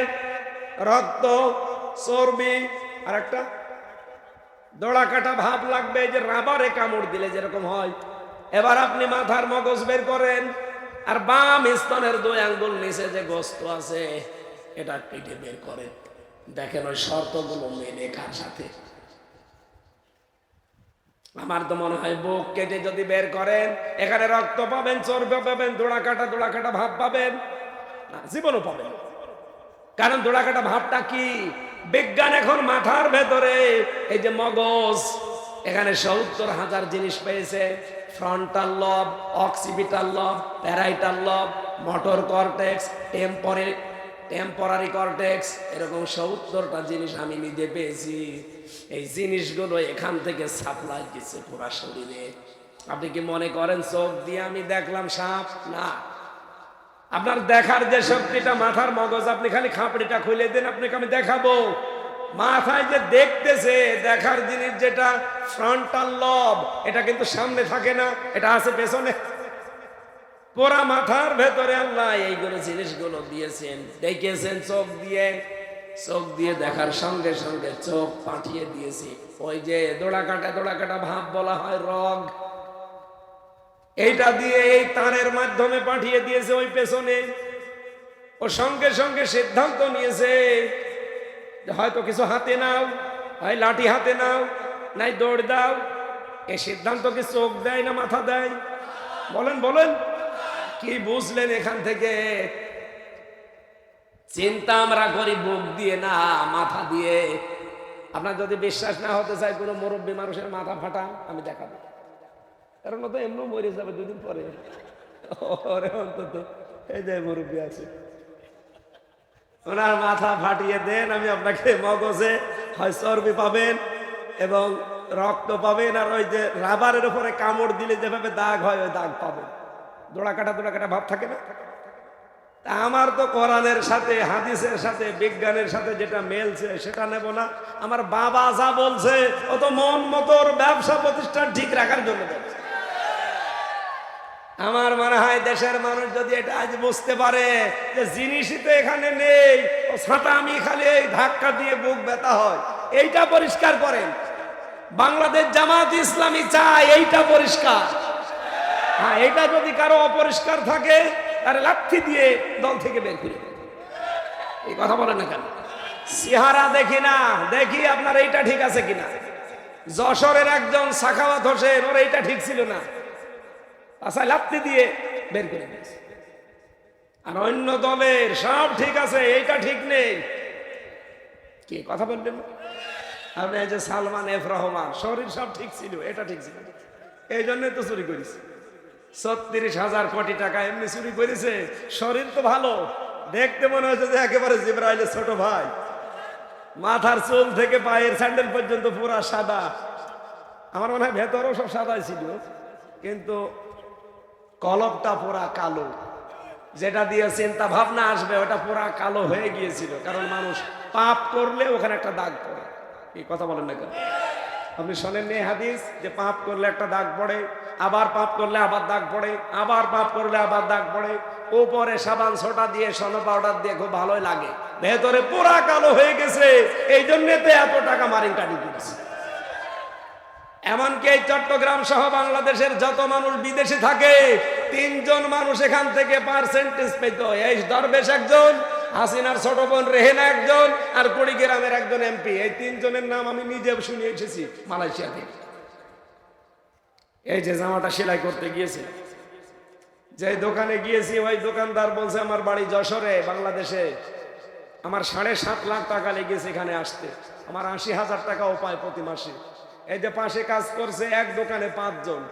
রক্ত, চর্বি, আর একটা দোড়া কাটা ভাব লাগবে, যে রাবারে কামড় দিলে যেরকম হয়। এবার আপনি মাথার মগজ বের করেন, আর বাম স্তনের 2 আঙ্গুল নিচে যে গোস্ত আছে এটা কেটে বের করেন। দেখেন ওই শর্তগুলো মেনে কার সাথে? আমার তো মনে হয় বুক কেটে যদি বের করেন, এখানে রক্ত পাবেন, চর্বি পাবেন, দোড়া কাটা ভাব পাবেন না, জীবনও পাবেন। কারণ দোড়া কাটা ভাবটা কি? বিজ্ঞান এখন মাথার ভেতরে এই যে মগজ, এখানে 70,000 জিনিস পেয়েছে। ফ্রন্টাল লব, অক্সিপিটাল লব, প্যারাইটাল লব, মোটর কর্টেক্স, টেম্পোরারি কর্টেক্স, এরকম 70টা জিনিস আমি নিজে পেয়েছি। এই জিনিসগুলো এখান থেকে সাপ্লাই দিচ্ছে পুরা শরীরে। আপনি কি মনে করেন চোখ দিয়ে আমি দেখলাম সাপ? না, আপনার দেখার যে শক্তিটা মাথার মগজ, আপনি খালি খাপড়িটা খুলে দেন, আপনাকে আমি দেখাবো মাথায় যে দেখতেছে, দেখার জিনিস যেটা ফ্রন্টাল লব, এটা কিন্তু সামনে থাকে না, এটা আছে পেছনে। পুরা মাথার ভেতরে আল্লাহ এইগুলো জিনিসগুলো দিয়েছেন, দেখেছেন চোখ দিয়ে। চোখ দিয়ে দেখার সঙ্গে সঙ্গে চোখ পাঠিয়ে দিয়েছি ওই যে দোড়া কাটা ভাব বলা হয় রগ, এইটা দিয়ে এই তারের মাধ্যমে পাঠিয়ে দিয়েছে ওই পেছনে। ও সঙ্গে সঙ্গে সিদ্ধান্ত নিয়েছে হয়তো কিছু হাতে নাও, হয় লাঠি হাতে নাও, নাই দৌড় দাও। এই সিদ্ধান্ত কি চোখ দেয় না মাথা দেয়? বলেন বলেন, কি বুঝলেন এখান থেকে? চিন্তা আমরা করি বুক দিয়ে না মাথা দিয়ে। আপনার যদি বিশ্বাস না হতে চাই, কোনো মুরব্বী মানুষের মাথা ফাটা আমি দেখাবো, কারণ ও তো এমনি মরে যাবে দুদিন পরে। ওরে অন্তত এই যে মুরব্বী আছে, ওনার মাথা ফাটিয়ে দেন, আমি আপনাকে মগজে হয় চর্বি পাবেন এবং রক্ত পাবেন, আর ওই যে রাবারের উপরে কামড় দিলে যেভাবে দাগ হয় ওই দাগ পাবেন। দোড়া কাটা ভাব থাকে না? আমার তো কোরআনের সাথে হাদিসের সাথে বিজ্ঞানের সাথে যেটা মেলছে সেটা নেব না। আমার বাবা যা বলছে ও তো মন মতোর ব্যবসা প্রতিষ্ঠান ঠিক রাখার জন্য বলছে। আমার মনে হয় দেশের মানুষ যদি এটা আজ বুঝতে পারে যে জিনিসই তো এখানে নেই, ও ছাতা আমি খালি এই ধাক্কা দিয়ে বুক ব্যথা হয়, এইটা পরিষ্কার করেন। বাংলাদেশ জামাত ইসলামী চায় এইটা পরিষ্কার। হ্যাঁ, এইটা যদি কারো অপরিষ্কার থাকে তাহলে লাঠি দিয়ে দল থেকে বের করে দেন। এই কথা বলেন না কেন? চেহারা দেখি না, দেখি আপনার এইটা ঠিক আছে কিনা। যশোরের একজন সাখাওয়াত হোসেন, ওর এইটা ঠিক ছিল না, আচ্ছা লাঠি দিয়ে বের করে দিয়েছে। আর অন্য দলের সব ঠিক আছে, এইটা ঠিক নেই। কি কথা বললেন আপনি? এই যে সালমান এফ রহমান, শরীর সব ঠিক ছিল, এটা ঠিক ছিল, এই জন্যই তো চুরি করেছে। ৩৬,০০০ কোটি টাকা এমনি চুরি করেছে। শরীর তো ভালো, দেখতে মনে হচ্ছে যে একেবারে জিবরাইলের ছোট ভাই। মাথার চুল থেকে পায়ের স্যান্ডেল পর্যন্ত পুরা সাদা। আমার মনে হয় ভেতরও সব সাদাই ছিল, কিন্তু কলবটা পুরা কালো। যেটা দিয়ে চিন্তা ভাবনা আসবে ওটা পুরা কালো হয়ে গিয়েছিল, কারণ মানুষ পাপ করলে ওখানে একটা দাগ পড়ে। এই কথা বলেন না কেন? আপনি শোনেননি হাদিস যে পাপ করলে একটা দাগ পড়ে, আবার পাপ করলে আবার দাগ পড়ে, আবার পাপ করলে আবার দাগ পড়ে। উপরে সাবান সোটা দিয়ে সোনা পাউডার দিয়ে খুব ভালোই লাগে, ভেতরে পুরা কালো হয়ে গেছে। এই জন্য তো এত টাকা মারিং কাটি করেছে। এমনকি এই চট্টগ্রাম সহ বাংলাদেশের যত মানুষ বিদেশে থাকে, ৩ জন মানুষ এখান থেকে পার্সেন্টেজ পেত। এই দরবেশ একজন, হাসিনার ছোট বোন রেহেনা একজন, আর কুড়িগ্রামের একজন এমপি। এই ৩ জনের নাম আমি নিজে শুনে এসেছি মালয়েশিয়া থেকে। এই যে জামাটা সেলাই করতে গিয়েছি, যে দোকানে গিয়েছি, ওই দোকানদার বলছে আমার বাড়ি যশোরে বাংলাদেশে, আমার ৭.৫ লাখ টাকা লেগেছে এখানে আসতে, আমার ৮০,০০০ টাকাও পায় প্রতি মাসে। এই যে পাশে কাজ করছে এক দোকানে ৫ জন,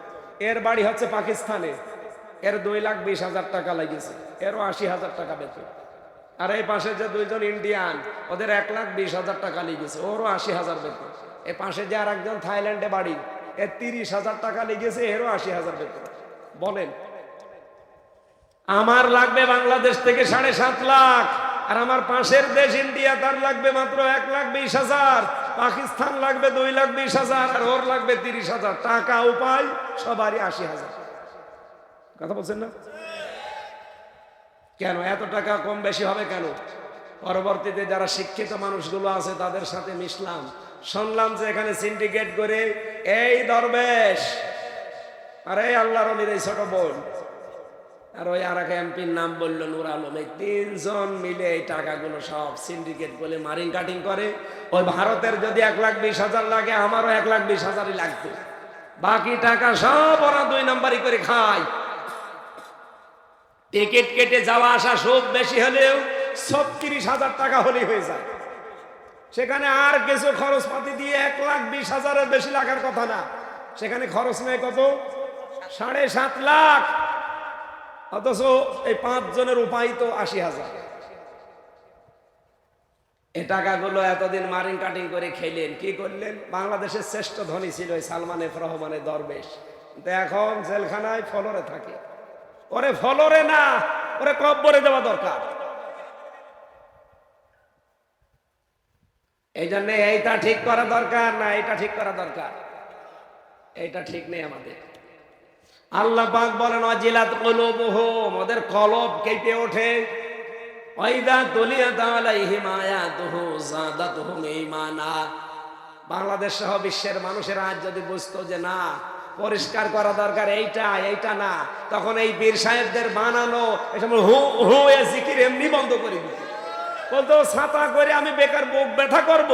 এর বাড়ি হচ্ছে পাকিস্তানে, এর 2,20,000 টাকা লেগেছে, এরও ৮০,০০০ টাকা বেতন। আর এই পাশে যে 2 জন ইন্ডিয়ান, ওদের 1,20,000 টাকা লেগেছে, ওরও 80,000 বেতন। এই পাশে যে আর একজন থাইল্যান্ডে বাড়ি, এর 30,000 টাকা লেগেছে, এরও 80,000 বেতন। বলেন আমার লাগবে বাংলাদেশ থেকে 7.5 লাখ, আর আমার পাশের দেশ ইন্ডিয়া তার লাগবে মাত্র 1,20,000, পাকিস্তান লাগবে 2,20,000, আর ওর লাগবে 30,000 টাকা। উপায় সবারই 80,000। কথা বলছেন না কেন? এত টাকা কম বেশি হবে কেন? পরবর্তীতে যারা শিক্ষিত মানুষগুলো আছে তাদের সাথে মিশলাম, শুনলাম যে এখানে সিন্ডিকেট করে এই দরবেশ আর এই আল্লাহর ওলির এই ছোট বোন আর ওই আর এক এমপির নাম বললো নূর আলম, এই 3 জন মিলে এই টাকাগুলো সব সিন্ডিকেট বলে মারিং কাটিং করে। ওই ভারতের যদি 1,20,000 লাগে, আমারও 1,20,000ই লাগতো। বাকি টাকা সব ওরা 2 নাম্বারই করে খায়। টিকিট কেটে যাওয়া আসা সব বেশি হলেও 36,000 টাকা হলেই হয়ে যায়। সেখানে আর কিছু খরচপাতি দিয়ে 1,20,000-এর বেশি লাগার কথা না, সেখানে খরচ নেই কত? 7.5 লাখ। অথচ এই 5 জনের উপায় তো 80,000। এই টাকাগুলো এতদিন মারিং কাটিং করে খেলেন, কি করলেন? বাংলাদেশের শ্রেষ্ঠ ধনী ছিল ওই সালমান এফ রহমানের দরবেশ, কিন্তু এখন জেলখানায় ফলরে থাকে। ওরে ফলরে না, ওরে কব্বরে দেওয়া দরকার। এই জন্য এইটা ঠিক করা দরকার না, এটা ঠিক করা দরকার। এইটা ঠিক নেই আমাদের। আল্লাহ পাক বলেন ওয়াজিলাত কুলুবুহুম, ওদের কলব কেঁপে ওঠে। ওয়াইদা তুলিয়াত আলাইহিম আয়াতুহু যাদাতুহুম ঈমানা। বাংলাদেশ সহ বিশ্বের মানুষেরা আজ যদি বুঝতো যে না পরিষ্কার করা দরকার এইটা না, তখন এই পীর সাহেবদের বানানো এসব হু হু এ জিকির এমনি বন্ধ করে দিত। বলতো ছাতা করে আমি বেকার বুক ব্যথা করব,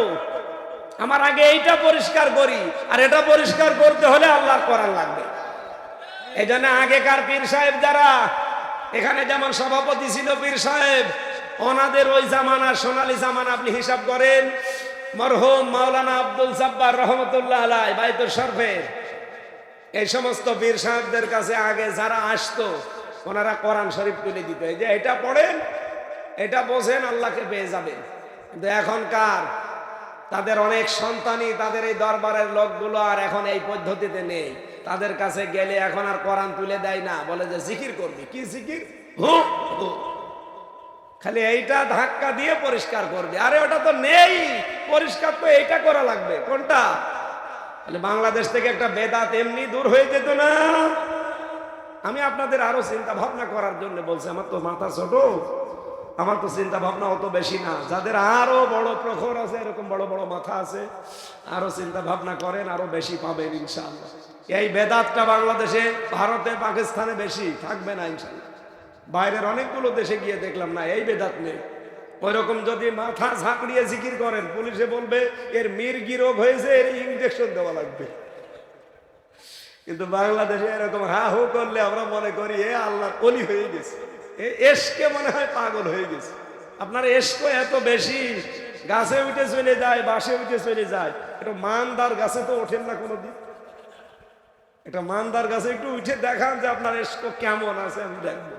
আমার আগে এইটা পরিষ্কার করি, আর এটা পরিষ্কার করতে হলে আল্লাহর কোরআন লাগবে। এই জন্য আগেকার পীর সাহেব যারা এখানে যেমন সভাপতি ছিল পীর সাহেব, ওনাদের ওই জামানা সোনালী জামানা আপনি হিসাব করেন, মরহুম মাওলানা আব্দুল জব্বার রহমতুল্লাহ আলাইহি বাইতুল শরফের এই সমস্ত পীর সাহেবদের কাছে আগে যারা আসতো ওনারা কোরআন শরীফ তুলে দিত, এই যে এটা পড়েন, এটা বোঝেন, আল্লাহকে পেয়ে যাবেন। কিন্তু এখনকার তাদের অনেক সন্তানই তাদের এই দরবারের লোকগুলো আর এখন এই পদ্ধতিতে নেই। তাদের কাছে গেলে এখন আর কোরআন তুলে দেয় না, বলে যে জিকির করবি। কি জিকির? খালি এইটা ধাক্কা দিয়ে পরিষ্কার করবে। আরে ওটা তো নেই, পরিষ্কার তো এইটা করা লাগবে। কোনটা? তাহলে বাংলাদেশ থেকে একটা বেদাত এমনি দূর হয়ে যেত না। আমি আপনাদের আরো চিন্তা ভাবনা করার জন্য বলছি, আমার তো মাথা ছোট, আমার তো চিন্তা ভাবনা অত বেশি না। যাদের আরো বড় প্রখর আছে, এরকম বড় বড় মাথা আছে, আরো চিন্তা ভাবনা করেন, আরো বেশি পাবেন ইনশাআল্লাহ। এই বেদাতটা বাংলাদেশে, ভারতে, পাকিস্তানে বেশি থাকবে না ইনশাআল্লাহ। বাইরের অনেকগুলো দেশে গিয়ে দেখলাম না এই বেদাত নেই। ওই রকম যদি মাথা ঝাঁকড়িয়ে জিকির করেন, পুলিশে বলবে এর মির্গি রোগ হয়েছে, এর ইনজেকশন দেওয়া লাগবে। কিন্তু বাংলাদেশে এরকম হা হু করলে আমরা মনে করি এ আল্লাহর ওলি হয়ে গেছে, এসকে মনে হয় পাগল হয়ে গেছে। আপনার এসকো এত বেশি, গাছে উঠে চলে যায়, বাসে উঠে চলে যায়। এটা মানদার গাছে তো ওঠেন না কোনোদিন। এটা মানদার গাছে একটু উঠে দেখান যে আপনার এসকো কেমন আছে, আমি দেখবো।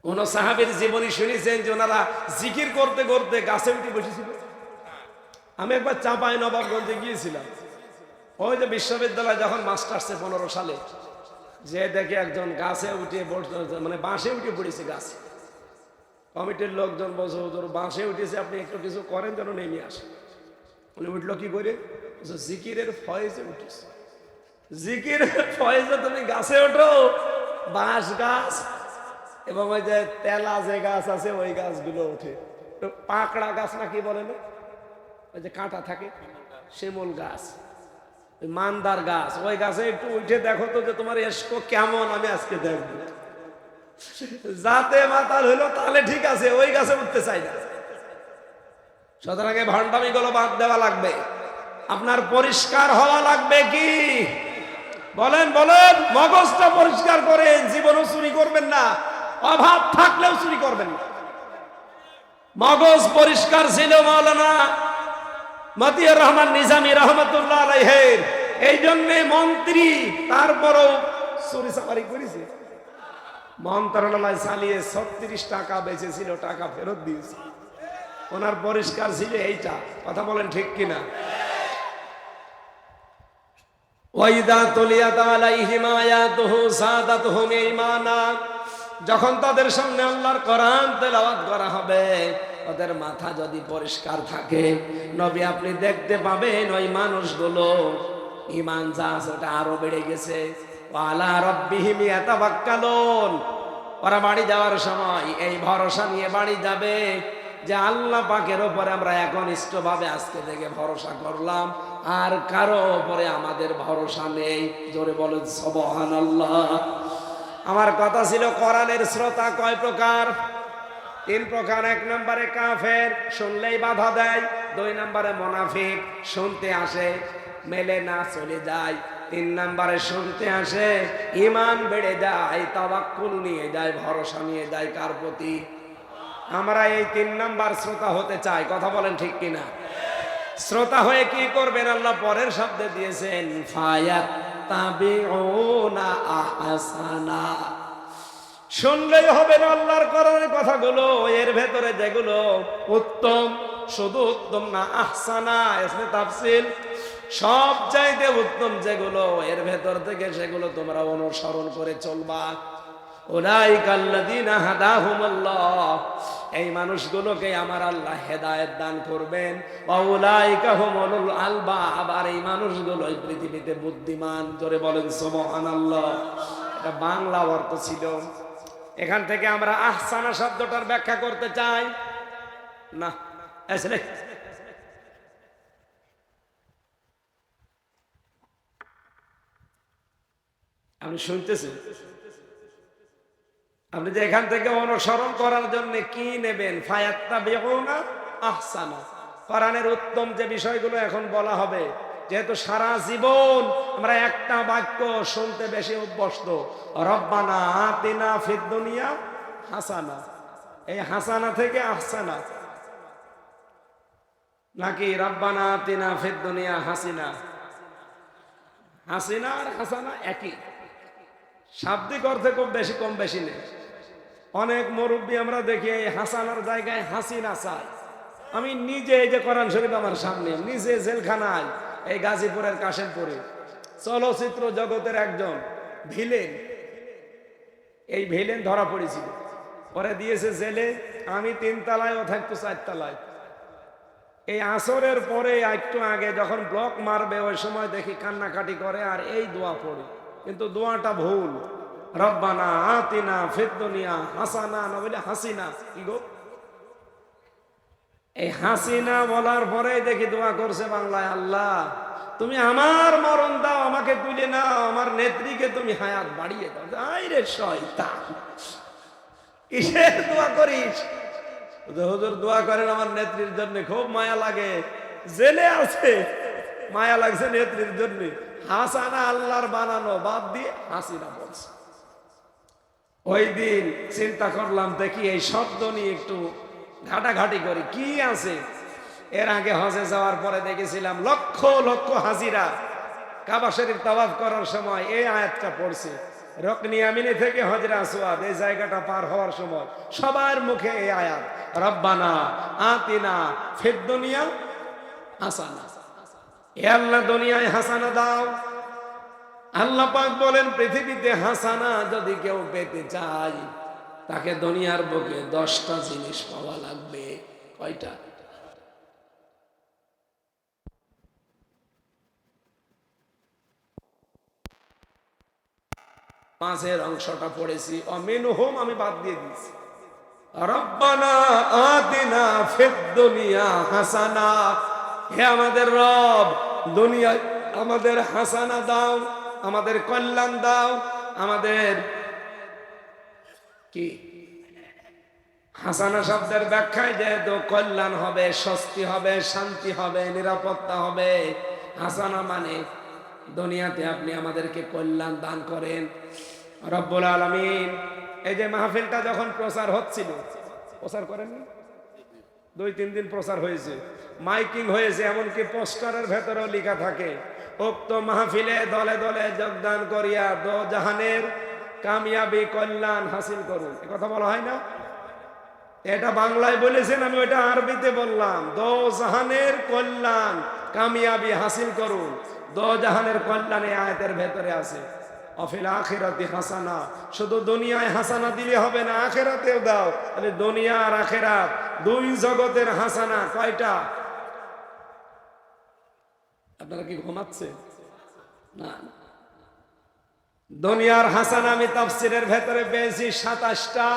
কোন সাহাবীর জীবনী শুনেছেন যে ওনারা জিকির করতে করতে গাছে উঠে বসেছিল? আমি একবার চাঁপাই নবাবগঞ্জে গিয়েছিলাম, ওই যে বিশ্ববিদ্যালয় যখন মাস্টার্সে 15 সালে, যে দেখে একজন গাছে উঠে মানে বাঁশে উঠে পড়েছে গাছে। কমিটির লোকজন বলছে হুজুর বাঁশে উঠেছে, আপনি একটু কিছু করেন যেন নেমে আসে। উনি উঠলো কি করে? জিকিরের ফয়েজে উঠেছে। জিকিরের ফয়েজে তুমি গাছে ওঠো? বাঁশ গাছ এবং ওই যে তেলা যে গাছ আছে ওই গাছগুলো ওঠে। পাকড়া গাছ না কি বলে না, ওই যে কাঁটা থাকে, শিমুল গাছ, মানদার গাছ, ওই গাছে একটু উঠে দেখো তো যে তোমার এসকো কেমন, আমি আজকে দেখবো। যাতে মাতাল হইলো তাহলে ঠিক আছে, ওই গাছে উঠতে চাই না। সুতরাং ভণ্ডামি গুলো বাদ দেওয়া লাগবে। আপনার পরিষ্কার হওয়া লাগবে। কি বলেন বলেন? মগজটা পরিষ্কার করেন, জীবনও চুরি করবেন না, অভাব থাকলেও চুরি করবেন না। মগজ পরিষ্কার ছিল মাওলানা মতিউর রহমান নিজামী রহমতুল্লাহ আলাইহির, এই জন্য মন্ত্রী তারপরও চুরি চামারি করেছে। মন্ত্রণালয় চালিয়ে 36 টাকা বেঁচেছিল, টাকা ফেরত দিয়েছে। ওনার পরিষ্কার ছিল এইটা। কথা বলেন ঠিক কিনা? ওয়াইদা তুলিয়াত আলাইহিম আয়াতুহু যাদাতুহুম ঈমানা, যখন তাদের সামনে আল্লাহর কোরআন তেলাওয়াত করা হবে, ওদের মাথা যদি পরিষ্কার থাকে, নবী আপনি দেখতে পাবেন ওই মানুষগুলো ঈমান যা আছে ওটা আরো বেড়ে গেছে। ওয়ালা রাব্বিহিম ইয়াতাওয়াক্কালুন, ওরা বাড়ি যাওয়ার সময় এই ভরসা নিয়ে বাড়ি যাবে যে আল্লাহ পাকের উপরে আমরা একনিষ্ঠভাবে আজকে থেকে ভরসা করলাম, আর কারো উপরে আমাদের ভরসা নেই। জোরে বলেন সুবহানাল্লাহ। আমার কথা ছিল কোরআনের শ্রোতা কয় প্রকার? 3 প্রকার। 1 নম্বরে কাফের, শুনলেই বাধা দেয়। 2 নম্বরে মুনাফিক, শুনতে আসে মেলে না চলে যায়। 3 নম্বরে শুনতে আসে ঈমান বেড়ে যায়, তাওয়াক্কুল নিয়ে যায়, ভরসা নিয়ে যায়। কার প্রতি? আমরা এই 3 নাম্বার শ্রোতা হতে চাই। কথা বলেন ঠিক কিনা? শ্রোতা হয়ে কি করবেন? আল্লাহ পরের শব্দে দিয়েছেন ফায়াত্তাবিউনা আহসানা। শুনলেই হবে না আল্লাহর কোরআনের কথাগুলো, এর ভেতরে যেগুলো উত্তম, শুধু উত্তম না, আহসানা ইসমে তাফসীল, সব চাইতে উত্তম যেগুলো, এর ভেতর থেকে সেগুলো তোমরা অনুসরণ করে চলবা। উলাইকাল্লাযীনা হাদাহুমুল্লাহ, এই মানুষগুলোকে আমার আল্লাহ হেদায়েত দান করবেন। ওয়াউলাইকা হুমুল আলবাব, আর এই মানুষগুলো এই পৃথিবীতে বুদ্ধিমান। জোরে বলেন সুবহানাল্লাহ। এটা বাংলা অর্থ ছিল। এখান থেকে আমরা আহসানা শব্দটার ব্যাখ্যা করতে চাই না। আসলে আপনি শুনতেছেন? আপনি যে এখান থেকে অনুসরণ করার জন্য কি নেবেন? ফায়াত্তাবিউনা আহসানা, কোরআনের উত্তম যে বিষয়গুলো এখন বলা হবে। যেহেতু সারা জীবন আমরা একটা বাক্য শুনতে বেশি অভ্যস্ত, রব্বানা আতিনা ফিদ দুনিয়া হাসানা। এই হাসানা থেকে আহসানা, নাকি রব্বানা আতিনা ফিদ দুনিয়া হাসিনা? হাসিনা আর হাসানা একই, শাব্দিক অর্থে খুব বেশি কম বেশি নেই। অনেক মুরব্বী আমরা দেখি এই হাসানার জায়গায় হাসিনা চাই। আমি নিজে, এই যে কোরআন শরীফ আমার সামনে, নিজে জেলখানায় এই গাজীপুরের কাশেমপুরে চলচ্চিত্র জগতের একজন ভিলেন, এই ভিলেন ধরা পড়েছিল, পরে দিয়েছে জেলে। আমি 3 তলায়, ও থাকতো 4 তলায়। এই আসরের পরে একটু আগে যখন ব্লক মারবে, ওই সময় দেখি কান্নাকাটি করে আর এই দোয়া পড়ে, কিন্তু দোয়াটা ভুল। রব্বানা আতিনা ফিদ দুনিয়া হাসানা, না বলে হাসিনা। কি গো, এই হাসিনা বলার পরে দেখি দোয়া করছে বাংলায়, আল্লাহ তুমি আমার মরণ দাও, আমাকে তুলে নাও, আমার নেত্রীকে তুমি হায়াত বাড়িয়ে দাও। আই রে শয়তান, কিসের দোয়া করিস? হুজুর দোয়া করেন আমার নেত্রীর জন্য, খুব মায়া লাগে, জেলে আছে, মায়া লাগছে নেত্রীর জন্য। হাসানা আল্লাহর বানানো, বাদ দিয়ে হাসিনা বলছে। ওই দিন চিন্তা করলাম, দেখি এই শব্দ নিয়ে একটু ঘাটাঘাটি করি, কি আছে। এর আগে হজে যাওয়ার পরে দেখেছিলাম লক্ষ লক্ষ হাজিরা কাবা শরীফ তাওয়াফ করার সময় এই আয়াতটা পড়ছে। রকনি আমিনি থেকে হজরে আসওয়াদ, এই জায়গাটা পার হওয়ার সময় সবার মুখে এই আয়াত, রব্বানা আতিনা ফিদ দুনিয়া হাসানা। হে আল্লাহ দুনিয়ায় হাসানা দাও। আল্লাহ পাক বলেন, পৃথিবীতে হাসানা যদি কেউ পেতে চায়, তাকে দুনিয়ার বুকে 10টা জিনিস পাওয়া লাগবে। কয়টা? মাঝের অংশটা পড়েছি, অমিনহুম আমি বাদ দিয়ে দিয়েছি। রব্বানা আতিনা ফিদ দুনিয়া হাসানা, হে আমাদের রব, দুনিয়ায় আমাদের হাসানা দাও, আমাদের কল্যাণ দাও। আমাদের কি হাসানা শব্দের ব্যাখ্যায় যেহেতু কল্যাণ হবে, স্বস্তি হবে, শান্তি হবে, নিরাপত্তা হবে। হাসানা মানে দুনিয়াতে আপনি আমাদেরকে কল্যাণ দান করেন রব্বুল আলামিন। এই যে মাহফিলটা যখন প্রচার হচ্ছিল, প্রচার করেননি, 2-3 দিন প্রচার হয়েছে, মাইকিং হয়েছে, এমনকি পোস্টারের ভেতরেও লেখা থাকে, উক্ত মাহফিলে দলে দলে যোগদান করিয়া দো জাহানের কামিয়াবি কল্যাণ হাসিল করুন। এ কথা বলা হয় না? এটা বাংলায় বলেছেন, আমি ওইটা আরবিতে বললাম। দো জাহানের কল্যাণ কামিয়াবি হাসিল করুন। দো জাহানের কল্যাণ এই আয়াতের ভেতরে আছে। অফিল আখিরাতি হাসানা, শুধু দুনিয়ায় হাসানা দিলে হবে না, আখিরাতেও দাও। তাহলে দুনিয়া আর আখিরাত, 2 জগতের হাসানা কয়টা? আপনারা কি ঘুমাচ্ছে না? দুনিয়ার হাসানা আমি তাফসীরের ভেতরে পেয়েছি 27টা,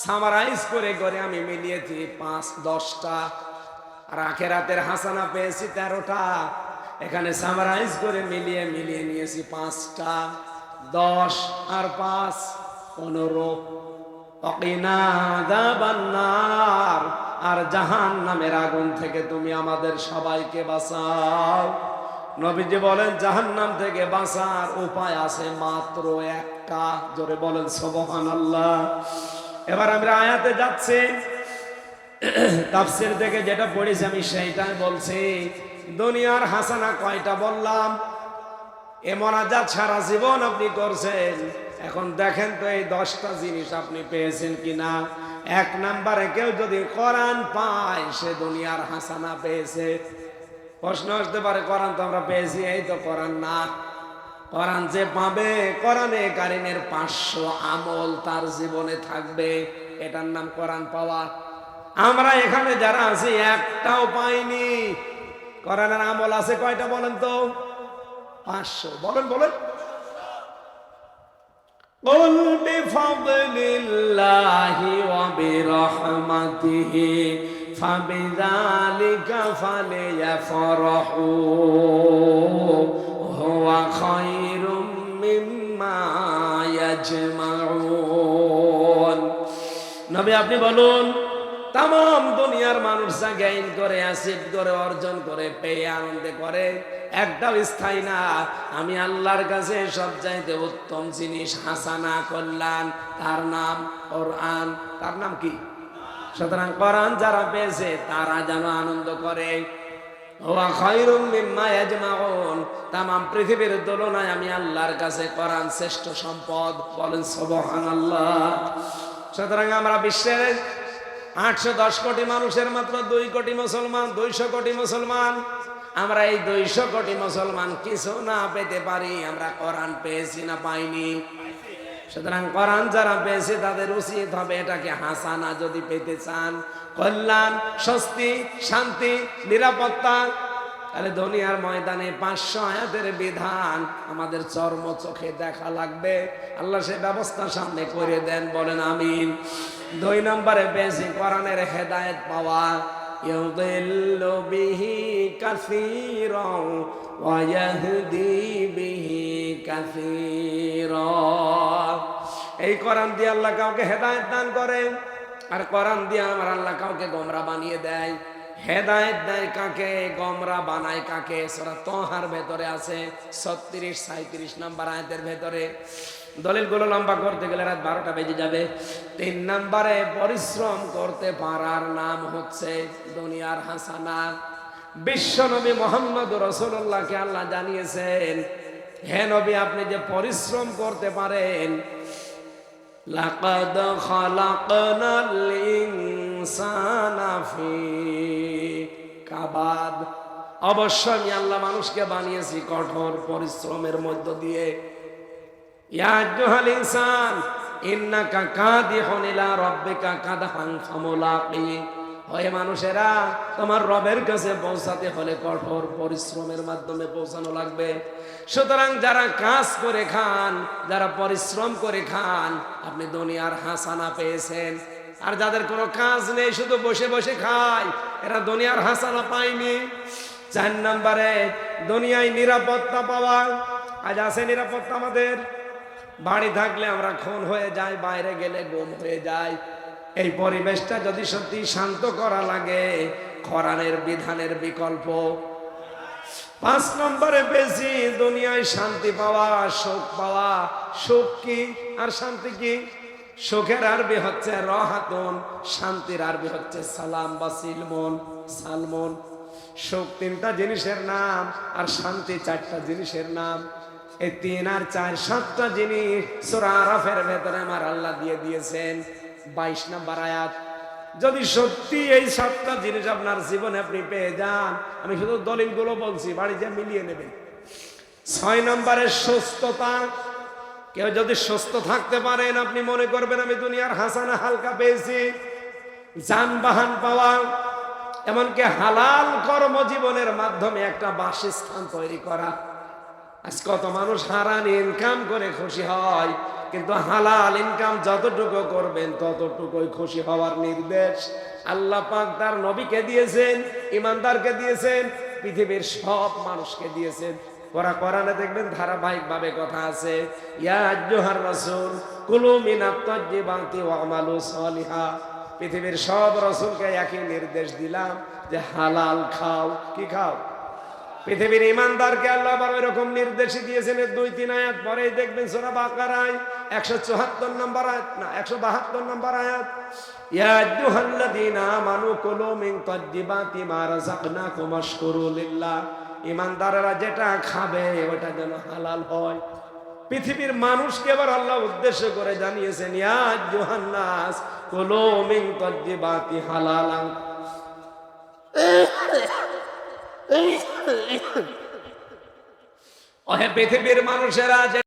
সামারাইজ করে করে আমি মিলিয়েছি 5-10টা। আর আখিরাতের হাসানা পেয়েছি 13টা, এখানে সামারাইজ করে মিলিয়ে মিলিয়ে নিয়েছি 5টা। 10 আর 5 15। ওয়াকিনা আযাবান্নার, আর জাহান্নামের আগুন থেকে তুমি আমাদের সবাইকে বাঁচাও। নবীজি বলেন জাহান্নাম থেকে বাঁচার উপায় আছে মাত্র একটা। জোরে বলেন সুবহানাল্লাহ। এবার আমরা আয়াতে যাচ্ছি, তাফসীর থেকে যেটা পড়েছি আমি সেইটাই বলছি। দুনিয়ার হাসানা কয়টা বললাম? এ মোনাজাত সারা জীবন আপনি করছেন, এখন দেখেন তো এই 10টা জিনিস আপনি পেয়েছেন কিনা। 1 নম্বরে কেউ যদি কোরআন পায়, সে দুনিয়ার হাসানা পেয়েছে। প্রশ্ন আসতে পারে, কোরআন তো আমরা পেয়েছি, এই তো কোরআন না। কোরআন যে পাবে, কোরআনে কারিমের 500 আমল তার জীবনে থাকবে। এটার নাম কোরআন পাওয়া। আমরা এখানে যারা আছি একটাও পাইনি। কোরআনের আমল আছে কয়টা বলেন তো? 500। বলেন বলেন। قل بفضل الله وبرحمته فبذلك فليفرحوا هو خير مما يجمعون। নবী আপনি বলুন, তাম দুনিয়ার মানুষ যা গেইন করে, অ্যাচিভ করে, অর্জন করে, পেয়ে আনন্দে করে, একটাও স্থায়ী না। আমি আল্লাহর কাছে সবচাইতে উত্তম জিনিস, হাসানা, কল্যাণ, তার নাম কোরআন। তার নাম কি? সুতরাং কোরআন যারা পেয়েছে তারা যেন আনন্দ করে। ওয়া খায়রুম মিম্মা ইয়াজমাউন। তামাম পৃথিবীর তুলনায় আমি আল্লাহর কাছে কোরআন শ্রেষ্ঠ সম্পদ। বলেন সুবহানাল্লাহ। সুতরাং আমরা বিশ্বের 810 কোটি মানুষের মাত্র 2 কোটি মুসলমান, 200 কোটি মুসলমান। আমরা এই 200 কোটি মুসলমান কিছু না পেতে পারি, আমরা কোরআন পেয়েছি না পাইনি? সুতরাং কোরআন যারা পেয়েছে তাদের উচিত হবে এটাকে হাসানা যদি পেতে চান, কল্যাণ, স্বস্তি, শান্তি, নিরাপত্তা, তাহলে দুনিয়ার ময়দানে 500 আয়াতের বিধান আমাদের চর্ম চোখে দেখা লাগবে। আল্লাহ সে ব্যবস্থা সামনে করে দেন। বলেন আমিন। 2 নম্বরে পেয়েছি কোরআনের হেদায়েত পাওয়া। ইউদিল্লু বিহি কাসীরান ওয়া ইয়াহদি বিহি কাসীরান। এই কোরআন দিয়ে আল্লাহ কাউকে হেদায়েত দান করেন, আর কোরআন দিয়ে আমার আল্লাহ কাউকে গোমরা বানিয়ে দেয়। হেদায়েত দেয় কাকে, গোমরা বানায় কাকে? সূরা তাহার ভেতরে আছে 36, 37 নম্বর আয়াতের ভেতরে। দলিলগুলো লম্বা করতে গেলে রাত 12টা বেজে যাবে। 3 নম্বরে পরিশ্রম করতে পারার নাম হচ্ছে দুনিয়ার হাসানা। বিশ্ব নবী মুহাম্মদ রাসূলুল্লাহকে আল্লাহ জানিয়েছেন, হে নবী আপনি যে পরিশ্রম করতে পারেন, লাকাদ খালাকনাল ইনসানা ফি কাবাদ। অবশ্যই আমি আল্লাহ মানুষকে বানিয়েছি কঠোর পরিশ্রমের মধ্য দিয়ে। ইয়া আইয়ুহাল ইনসান ইন্নাকা কাদিহুন ইলা রাব্বিকা কাদহান ফামুলাকি। ওই মানুষেরা, তোমার রবের কাছে পৌঁছাতে হলে কঠোর পরিশ্রমের মাধ্যমে পৌঁছানো লাগবে। সুতরাং যারা কাজ করে খান, যারা পরিশ্রম করে খান, আপনি দুনিয়ার হাসানা পেয়েছেন। আর যাদের কোনো কাজ নেই, শুধু বসে বসে খায়, এরা দুনিয়ার হাসানা পায়নি। 4 নম্বরে দুনিয়ায় নিরাপত্তা পাওয়া। আজ আছে নিরাপত্তা আমাদের? বাড়ি থাকলে আমরা খুন হয়ে যাই, বাইরে গেলে গুম হয়ে যায়। এই পরিবেশটা যদি সত্যি শান্ত করা লাগে, কোরআনের বিধানের বিকল্প। 5 নম্বরে বেশি দুনিয়ায় শান্তি পাওয়া, সুখ পাওয়া। সুখ কি আর শান্তি কি? সুখের আরবি হচ্ছে রাহাতুন, শান্তির আরবি হচ্ছে সালাম বা সিলমন, সালমন। সুখ 3টা জিনিসের নাম, আর শান্তি 4টা জিনিসের নাম। এই 3 আর 4 7টা জিনিস সূরা আরাফের ভেতরে আমার আল্লাহ দিয়ে দিয়েছেন। 22 নম্বর আয়াত। যদি সত্যি এই 7টা জিনিস আপনার জীবনে আপনি পেয়ে যান, আমি শুধু দলিলগুলো বলছি, বাড়ি যা মিলিয়ে নেবেন। 6 নম্বরে সুস্থতা। কেউ যদি সুস্থ থাকতে পারেন, আপনি মনে করবেন আমি দুনিয়ার হাসানা হালকা পেয়েছি। যানবাহন পাওয়া, এমনকি হালাল কর্মজীবনের মাধ্যমে একটা বাসস্থান তৈরি করা। আজ কত মানুষ হারাম ইনকাম করে খুশি হয়, কিন্তু হালাল ইনকাম যতটুকু করবেন ততটুকুই খুশি হওয়ার নির্দেশ আল্লাহ পাক তার নবীকে দিয়েছেন, ইমানদারকে দিয়েছেন, পৃথিবীর সব মানুষকে দিয়েছেন। কোরআনে দেখবেন ধারাবাহিকভাবে কথা আছে, ইয়া আইয়ুহার রাসূল কুলু মিনাত তাইয়্যিবাতি ওয়া আমালু সালিহা। পৃথিবীর সব রাসূলকে একই নির্দেশ দিলাম যে হালাল খাও। কি খাও? পৃথিবীর ইমানদারকে আল্লাহ আবার এরকম নির্দেশ দিয়েছেন। 2-3 আয়াত পরেই দেখবেন সূরা বাকারায় 174 নম্বর আয়াত, না 172 নম্বর আয়াত, ইয়া আইয়ুহাল্লাযীনা আমানু কুলু মিন তাইয়্যিবাতি মা রাযাকনাকুম ওয়াশকুরু লিল্লাহ। ইমানদাররা যেটা খাবে ওটা যেন হালাল হয়। পৃথিবীর মানুষকে আবার আল্লাহ উদ্দেশ্য করে জানিয়েছেন, ইয়া আইয়ুহান নাস কুলু মিন তাইয়্যিবাতি হালালান। ওহে পৃথিবীর মানুষেরা,